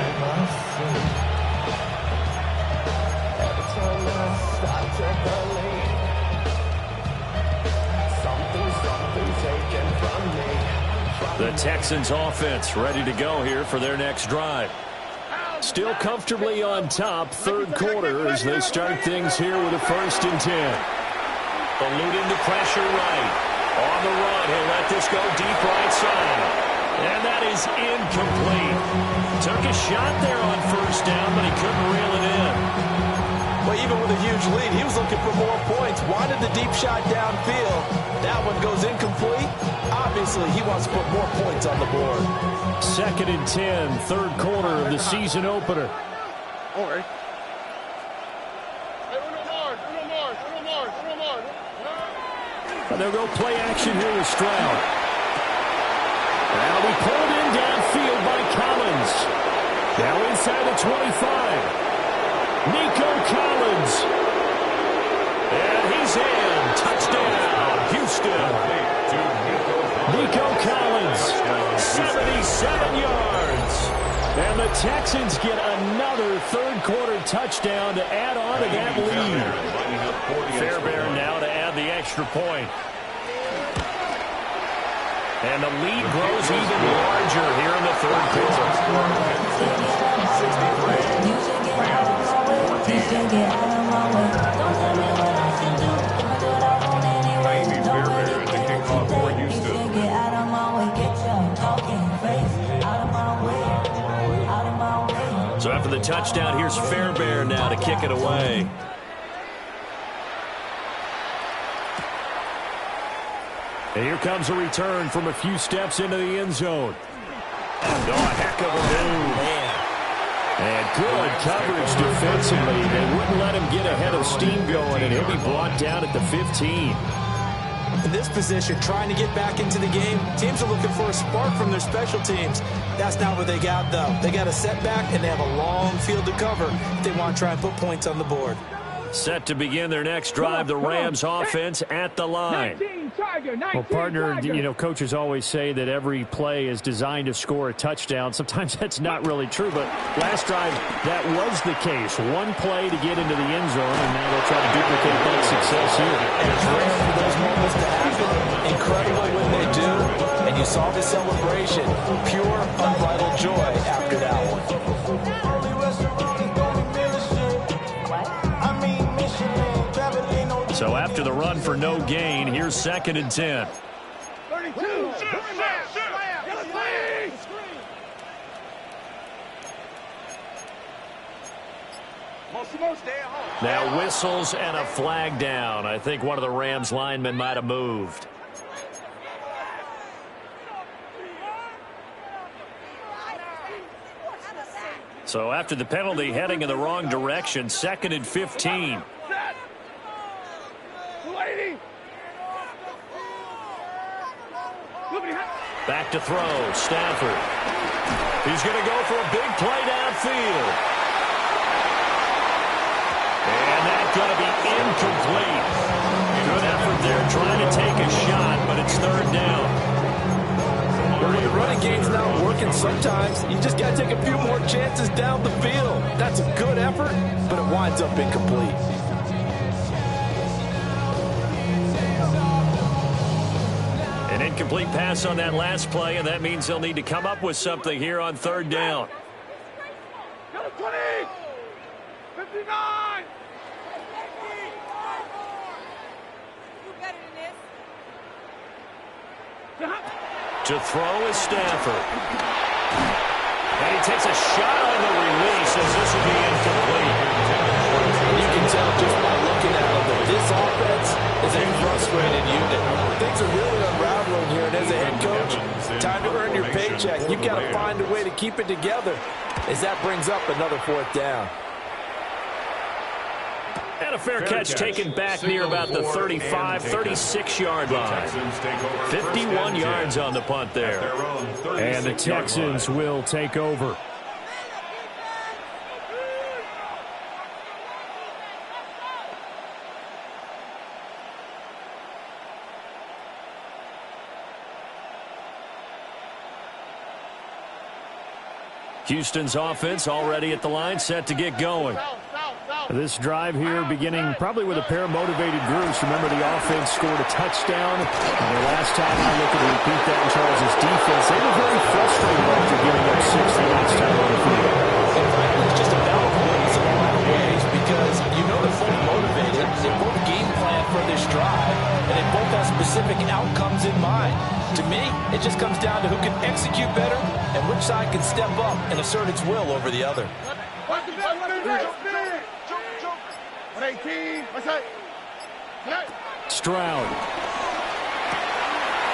The Texans offense ready to go here for their next drive. Still comfortably on top, third quarter as they start things here with a 1st and 10. Eluding the pressure right. On the run, he'll let this go deep right side. And that is incomplete. Took a shot there on 1st down, but he couldn't reel it in. Well, even with a huge lead, he was looking for more points. Wanted the deep shot downfield. That one goes incomplete. Obviously, he wants to put more points on the board. 2nd and 10, third quarter of the season opener. All right. And they'll go play action here with Stroud. Now we pulled in downfield by Collins. Now inside the 25. Nico Collins. And he's in. Touchdown, Houston. Nico Collins, 77 yards. And the Texans get another third quarter touchdown to add on to that lead. Fairbairn now to add the extra point. And the lead grows even larger here in the third So after the touchdown, here's Fairbairn now to kick it away. And here comes a return from a few steps into the end zone. Oh, a heck of a move. Man. And good coverage defensively. They wouldn't let him get ahead of steam going, and he'll be brought down at the 15. In this position, trying to get back into the game, teams are looking for a spark from their special teams. That's not what they got, though. They got a setback, and they have a long field to cover if they want to try and put points on the board. Set to begin their next drive, the Rams offense at the line. Well, partner, you know, coaches always say that every play is designed to score a touchdown. Sometimes that's not really true, but last drive, that was the case. One play to get into the end zone, and now they'll try to duplicate that success here. And it's rare for those moments to happen. Incredible when they do, and you saw the celebration. Pure, unbridled joy after that one. So after the run for no gain, here's 2nd and 10. 32. Now whistles and a flag down. I think one of the Rams linemen might have moved. So after the penalty, heading in the wrong direction, 2nd and 15. Back to throw, Stafford. He's going to go for a big play downfield. And that's going to be incomplete. Good effort there trying to take a shot, but it's 3rd down. the running game's not working sometimes, you just got to take a few more chances down the field. That's a good effort, but it winds up incomplete. An incomplete pass on that last play, and that means they'll need to come up with something here on third down. 20! 59! To throw is Stafford. And he takes a shot on the release as this will be incomplete. You can tell just by looking at them that this offense is a frustrated unit. Things are really unraveling here, and as a head coach, time to earn your paycheck. You've got to find a way to keep it together as that brings up another fourth down. And a fair catch taken back near about the 35, 36-yard line. 51 yards on the punt there. And the Texans will take over. Houston's offense already at the line, set to get going. This drive here beginning probably with a pair of motivated groups. Remember, the offense scored a touchdown. And the last time I look at repeat that in Charles' defense, they were very frustrated after giving up 6 the last time on the field. And frankly, it's just a battle for wins in a lot of ways because you know they're fully motivated. They both game plan for this drive, and they both have specific outcomes in mind. To me, it just comes down to who can execute better and which side can step up and assert its will over the other. 18. Stroud.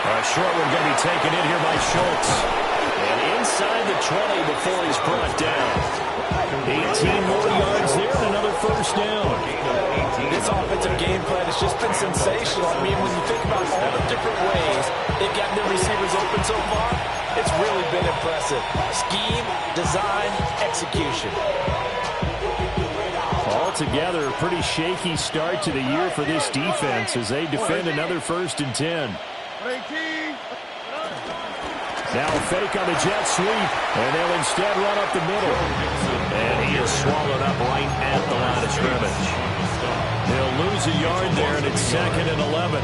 A short one going to be taken in here by Schultz. And inside the 20 before he's brought down. 18 more yards there and another first down. This offensive game plan has just been sensational. I mean, when you think about all the different ways they've gotten their receivers open so far, it's really been impressive. Scheme, design, execution. Altogether, a pretty shaky start to the year for this defense as they defend another 1st and 10. 18. Now a fake on the jet sweep, and they'll instead run up the middle. And he is swallowed up right at the line of scrimmage. They'll lose a yard there, and it's 2nd and 11.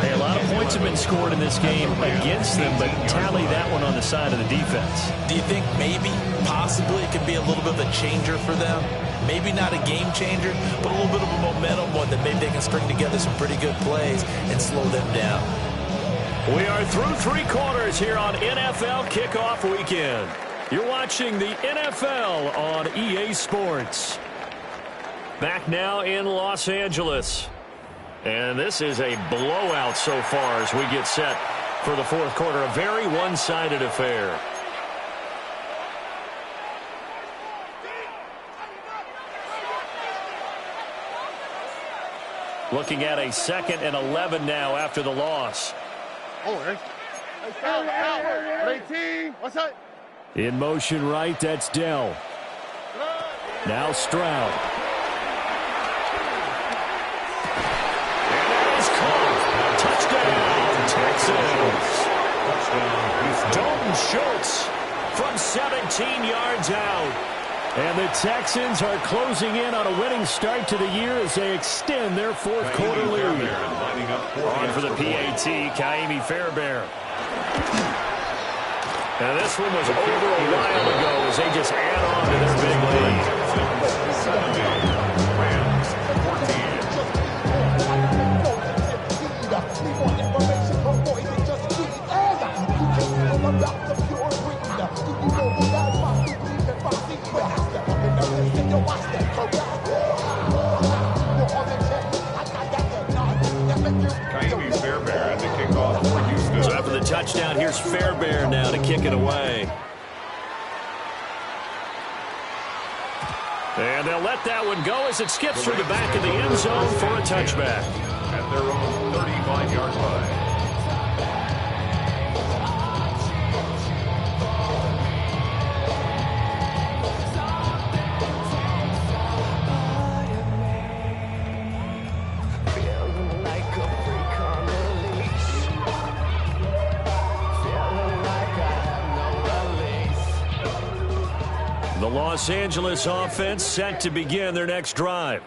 Hey, a lot of points have been scored in this game against them, but tally that one on the side of the defense. Do you think maybe, possibly, it could be a little bit of a changer for them? Maybe not a game changer, but a little bit of a momentum one that maybe they can string together some pretty good plays and slow them down. We are through 3 quarters here on NFL Kickoff Weekend. You're watching the NFL on EA Sports. Back now in Los Angeles. And this is a blowout so far as we get set for the 4th quarter. A very one-sided affair. Looking at a 2nd and 11 now after the loss. Out. 18. What's that? In motion right, that's Dell. Now Stroud. And that is caught. Touchdown, Texans. Dalton Schultz from 17 yards out. And the Texans are closing in on a winning start to the year as they extend their 4th quarter lead. On for the PAT, Kaimi Fairbairn. And this one was over a while ago as they just add on to their big lead. Kaimi Fairbairn to kick off for Houston. So after the touchdown, here's Fairbairn now to kick it away. And they'll let that one go as it skips through the back of the end zone for a touchback. At their own 35-yard line. The Los Angeles offense set to begin their next drive.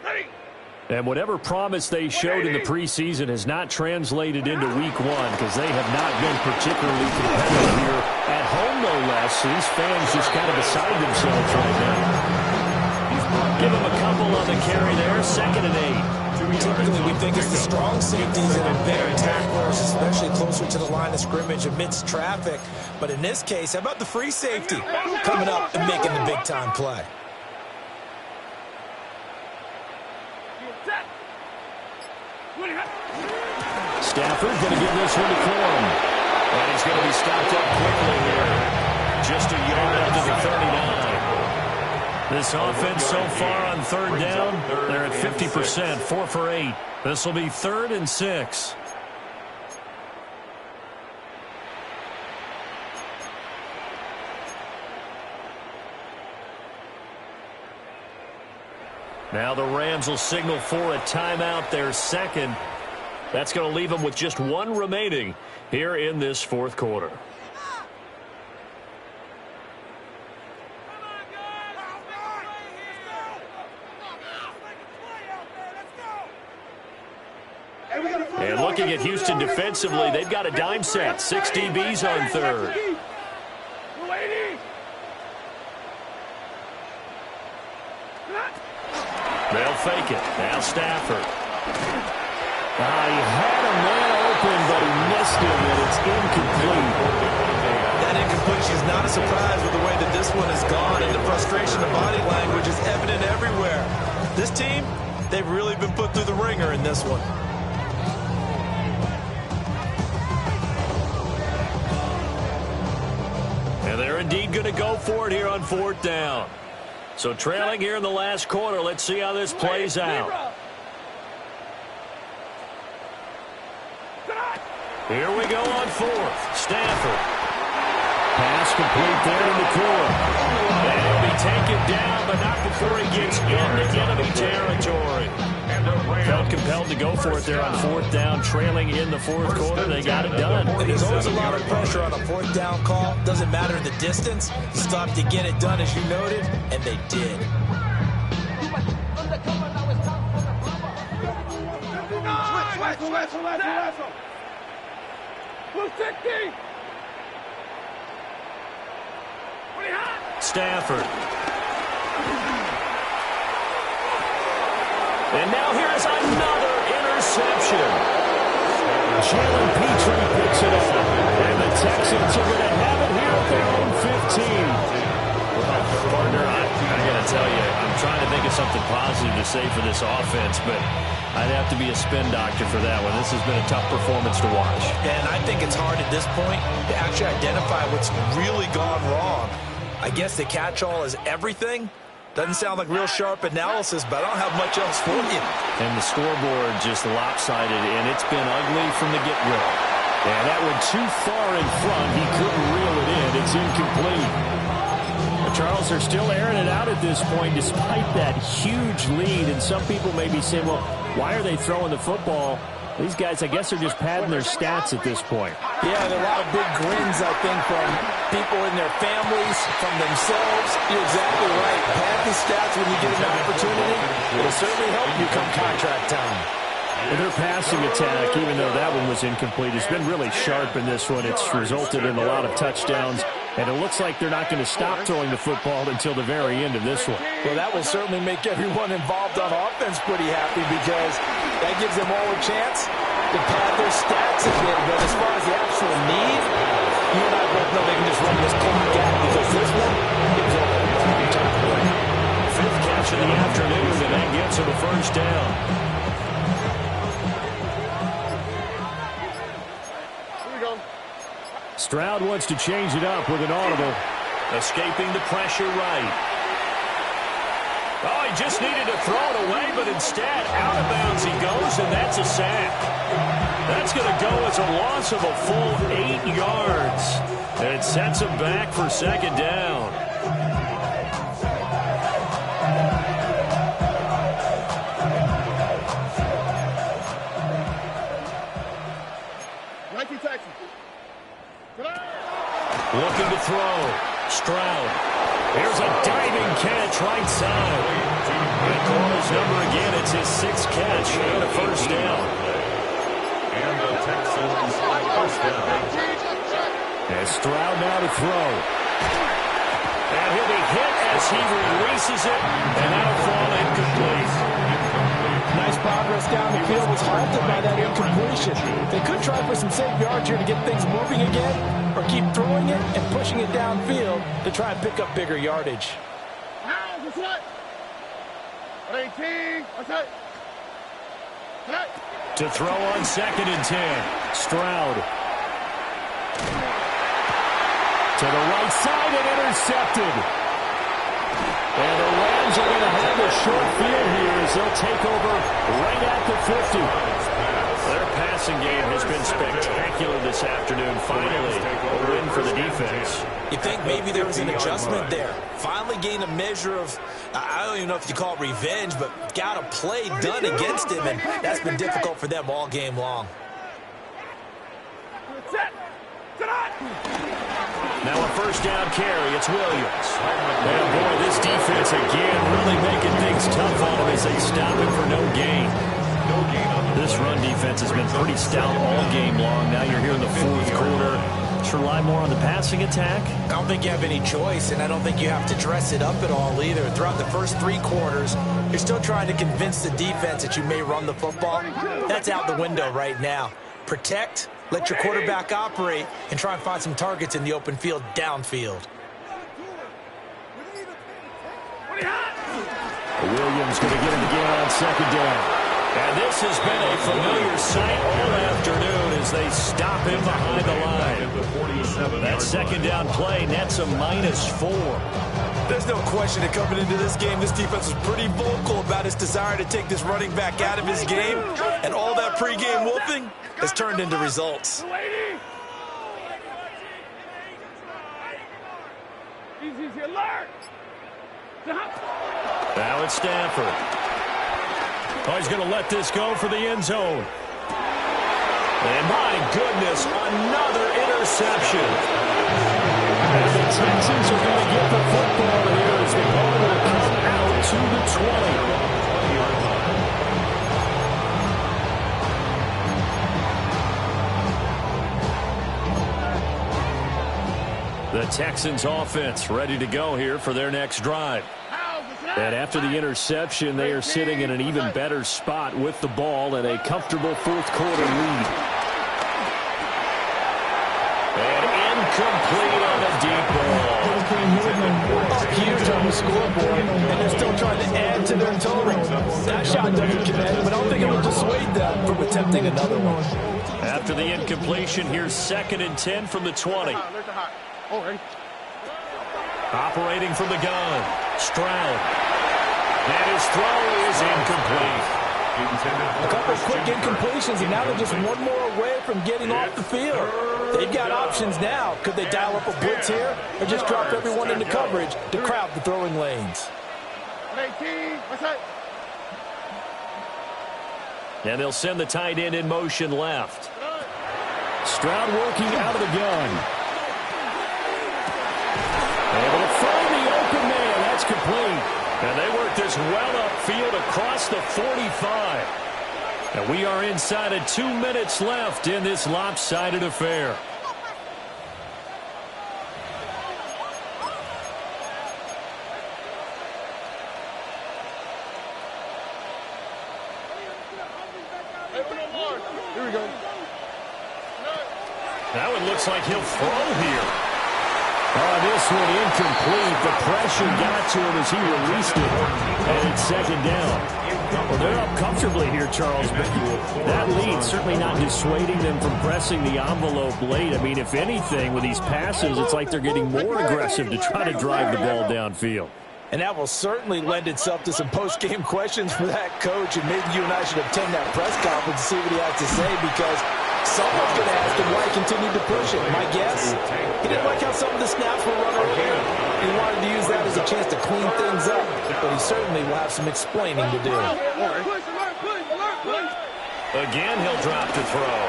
And whatever promise they showed in the preseason has not translated into week one because they have not been particularly competitive here at home, no less. So these fans just kind of beside themselves right now. Give them a couple on the carry there, 2nd and 8. Typically, we think it's the strong safeties that are better tacklers, especially closer to the line of scrimmage amidst traffic. But in this case, how about the free safety coming up and making the big-time play? Stafford going to give this one to Corum. And he's going to be stopped up quickly here. Just a yard out to the 39. This offense so far on 3rd down, they're at 50%, 4 for 8. This will be 3rd and 6. Now the Rams will signal for a timeout, their 2nd. That's going to leave them with just 1 remaining here in this 4th quarter. And looking at Houston defensively, they've got a dime set. 6 DBs on 3rd. They'll fake it. Now Stafford. He had a man open, but he missed him, and it's incomplete. That incompletion is not a surprise with the way that this one has gone, and the frustration of body language is evident everywhere. This team, they've really been put through the ringer in this one. And they're indeed going to go for it here on 4th down. So trailing here in the last quarter, let's see how this plays out. Here we go on 4th. Stafford. Pass complete there to McCoy. And he'll be taken down, but not before he gets into enemy territory. Felt compelled to go for it there on 4th down, trailing in the 4th quarter. They got it done. And there's always a lot of pressure on a 4th down call. Doesn't matter the distance. You stop to get it done, as you noted, and they did. Stafford. And now here's another interception. Jalen Petrie picks it up. And the Texans are going to have it here at their own 15. Well, partner, I got to tell you, I'm trying to think of something positive to say for this offense, but I'd have to be a spin doctor for that one. This has been a tough performance to watch. And I think it's hard at this point to actually identify what's really gone wrong. I guess the catch-all is everything. Doesn't sound like real sharp analysis, but I don't have much else for you. And the scoreboard just lopsided, and it's been ugly from the get-go. And that one too far in front. He couldn't reel it in. It's incomplete. But Charles, they're still airing it out at this point despite that huge lead. And some people may be saying, well, why are they throwing the football? These guys, I guess, are just padding their stats at this point. Yeah, there are a lot of big grins, I think, from people in their families, from themselves. You're exactly right. Pad the stats when you get an opportunity. It'll certainly help you come contract time. And their passing attack, even though that one was incomplete, has been really sharp in this one. It's resulted in a lot of touchdowns. And it looks like they're not going to stop throwing the football until the very end of this one. Well, that will certainly make everyone involved on offense pretty happy because that gives them all a chance to pad their stats a bit. But as far as the actual need, you and I both know they can just run this clock out because this one is over. Fifth catch of the afternoon, and that gets him a first down. Stroud wants to change it up with an audible. Escaping the pressure right. Oh, he just needed to throw it away, but instead, out of bounds he goes, and that's a sack. That's going to go as a loss of a full 8 yards. And it sets him back for 2nd down. Looking to throw. Stroud. Here's a diving catch right side. And Corl's number again. It's his 6th catch and a first down. And the Texans first down. And Stroud now to throw. And he'll be hit as he releases it. And that'll fall incomplete. Nice progress down the field was halted by that incompletion. They could try for some safe yards here to get things moving again, or keep throwing it and pushing it downfield to try and pick up bigger yardage. To throw on 2nd and 10. Stroud. To the right side and intercepted. And the Rams are going to have a short field here as they'll take over right at the 50. Their passing game has been spectacular this afternoon. Finally, a win for the defense. You think maybe there was an adjustment there. Finally gained a measure of, I don't even know if you call it revenge, but got a play done against him, and that's been difficult for them all game long. Now a first down carry. It's Williams. And boy, this defense again really making things tough on him as they stop it for no gain. This run defense has been pretty stout all game long. Now you're here in the 4th quarter. Should rely more on the passing attack? I don't think you have any choice, and I don't think you have to dress it up at all either. Throughout the first 3 quarters, you're still trying to convince the defense that you may run the football. That's out the window right now. Protect, let your quarterback operate, and try and find some targets in the open field downfield. Williams going to get him again on 2nd down. And this has been a familiar sight all afternoon as they stop him behind the line. That 2nd down play nets a -4. There's no question that coming into this game, this defense was pretty vocal about its desire to take this running back out of his game, and all that pregame whooping has turned into results. Now it's Stafford. Oh, he's going to let this go for the end zone. And my goodness, another interception. And the Texans are going to get the football here as the ball will come out to the 20. The Texans offense ready to go here for their next drive. And after the interception, they are sitting in an even better spot with the ball and a comfortable 4th quarter lead. And incomplete on a deep ball. Up huge on the scoreboard, and they're still trying to add to their total. That shot doesn't connect, but I don't think it will dissuade them from attempting another one. After the incompletion, here's 2nd and 10 from the 20. Operating from the gun, Stroud. And his throw is incomplete. A couple of quick incompletions, and now they're just one more away from getting off the field. They've got options now. Could they dial up a blitz here, or just drop everyone into coverage to crowd the throwing lanes? And they'll send the tight end in motion left. Stroud working out of the gun. Able to find the open man. That's complete. And they work this well upfield across the 45. And we are inside of 2 minutes left in this lopsided affair. Here we go. Now it looks like he'll throw here. This one incomplete. The pressure got to him as he released it. And it's 2nd down. Well, they're up comfortably here, Charles, but that lead certainly not dissuading them from pressing the envelope late. I mean, if anything, with these passes, it's like they're getting more aggressive to try to drive the ball downfield. And that will certainly lend itself to some post-game questions for that coach, and maybe you and I should attend that press conference to see what he has to say, because someone's going to ask him why he continued to push it. My guess, he didn't like how some of the snaps were run earlier. He wanted to use that as a chance to clean things up, but he certainly will have some explaining to do. Again, he'll drop to throw.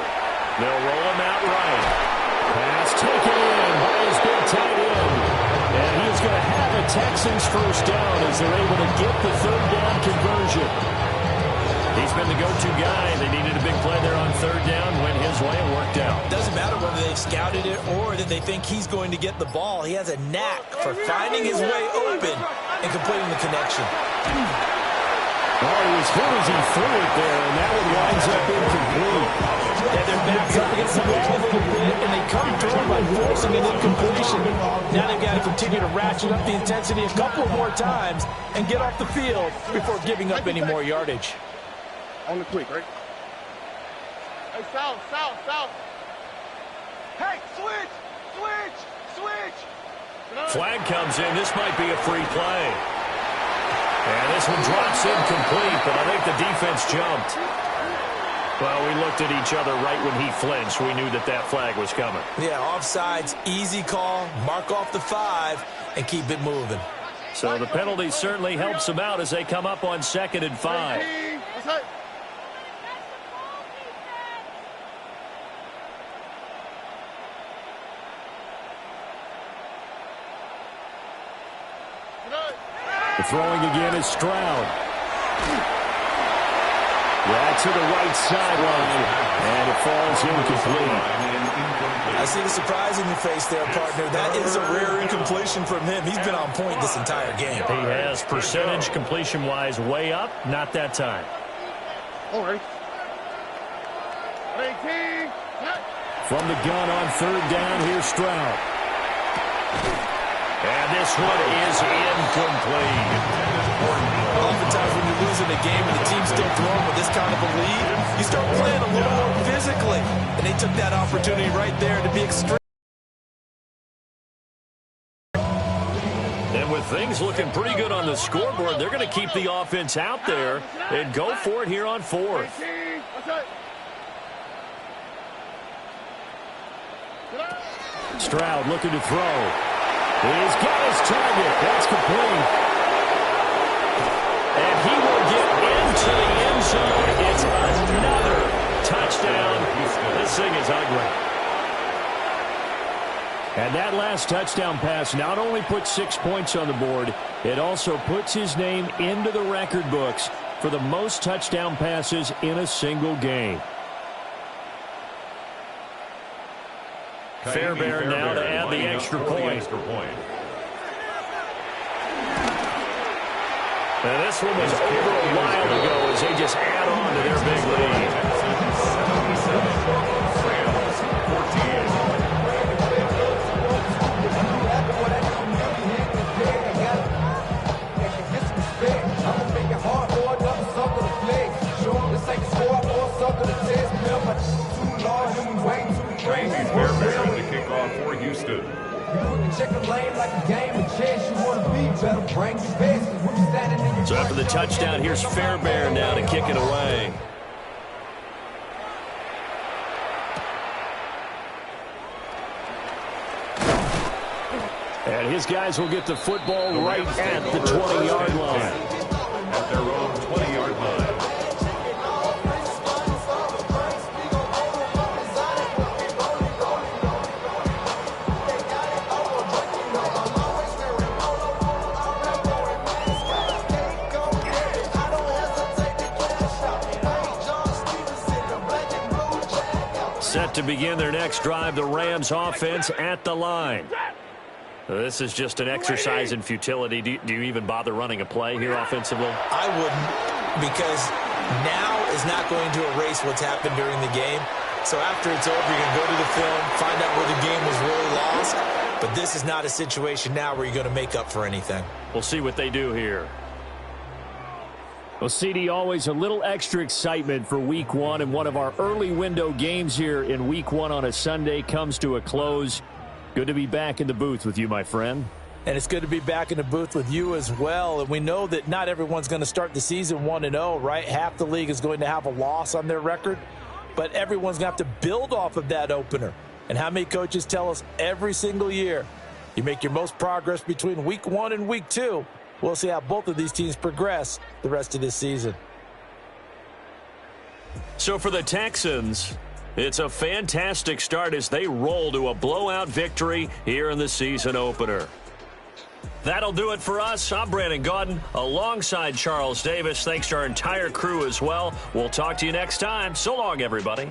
They'll roll him out right. Pass taken in by his big tight end. And he's going to have it the Texans first down as they're able to get the third down conversion. He's been the go-to guy. They needed a big play there on third down. Went his way and worked out. Doesn't matter whether they've scouted it or that they think he's going to get the ball. He has a knack for finding his way open and completing the connection. Oh, he was good as he threw it there, and that one winds up incomplete. Yeah, their backs up against the wall a little bit, and they come through by forcing an incompletion. Now they've got to continue to ratchet up the intensity a couple more times and get off the field before giving up any more yardage. On the quick, right? Hey, south. Hey, switch. Flag comes in. This might be a free play. And this one drops incomplete, but I think the defense jumped. Well, we looked at each other right when he flinched. We knew that that flag was coming. Yeah, offsides, easy call, mark off the 5, and keep it moving. So the penalty certainly helps them out as they come up on 2nd and 5. The throwing again is Stroud. Right to the right sideline, and it falls incomplete. I see the surprise in your face there, partner. That is a rare incompletion from him. He's been on point this entire game. He has percentage completion-wise way up, not that time. All right. From the gun on third down, here's Stroud. And this one is incomplete. Oftentimes when you're losing a game and the team's still throwing with this kind of a lead, you start playing a little more physically. And they took that opportunity right there to be extreme. And with things looking pretty good on the scoreboard, they're going to keep the offense out there and go for it here on 4th. Stroud looking to throw. He's got his target. That's complete. And he will get into the end zone. It's another touchdown. This thing is ugly. And that last touchdown pass not only puts 6 points on the board, it also puts his name into the record books for the most touchdown passes in a single game. Fairbairn now to add the extra point. And this one was over a while ago as they just add on to their big lead. Fairbairn to kick off for Houston. So after the touchdown, here's Fairbairn now to kick it away. And his guys will get the football right at the 20-yard line. At their own 20-yard line. Set to begin their next drive, the Rams offense at the line. This is just an exercise in futility. Do you even bother running a play here offensively? I wouldn't, because now is not going to erase what's happened during the game. So after it's over, you're going to go to the film, find out where the game was really lost. But this is not a situation now where you're going to make up for anything. We'll see what they do here. Well, CD, always a little extra excitement for Week 1, and one of our early window games here in Week 1 on a Sunday comes to a close. Good to be back in the booth with you, my friend. And it's good to be back in the booth with you as well. And we know that not everyone's going to start the season 1-0, right? Half the league is going to have a loss on their record, but everyone's going to have to build off of that opener. And how many coaches tell us every single year, you make your most progress between Week 1 and Week 2. We'll see how both of these teams progress the rest of this season. So for the Texans, it's a fantastic start as they roll to a blowout victory here in the season opener. That'll do it for us. I'm Brandon Gaudin alongside Charles Davis. Thanks to our entire crew as well. We'll talk to you next time. So long, everybody.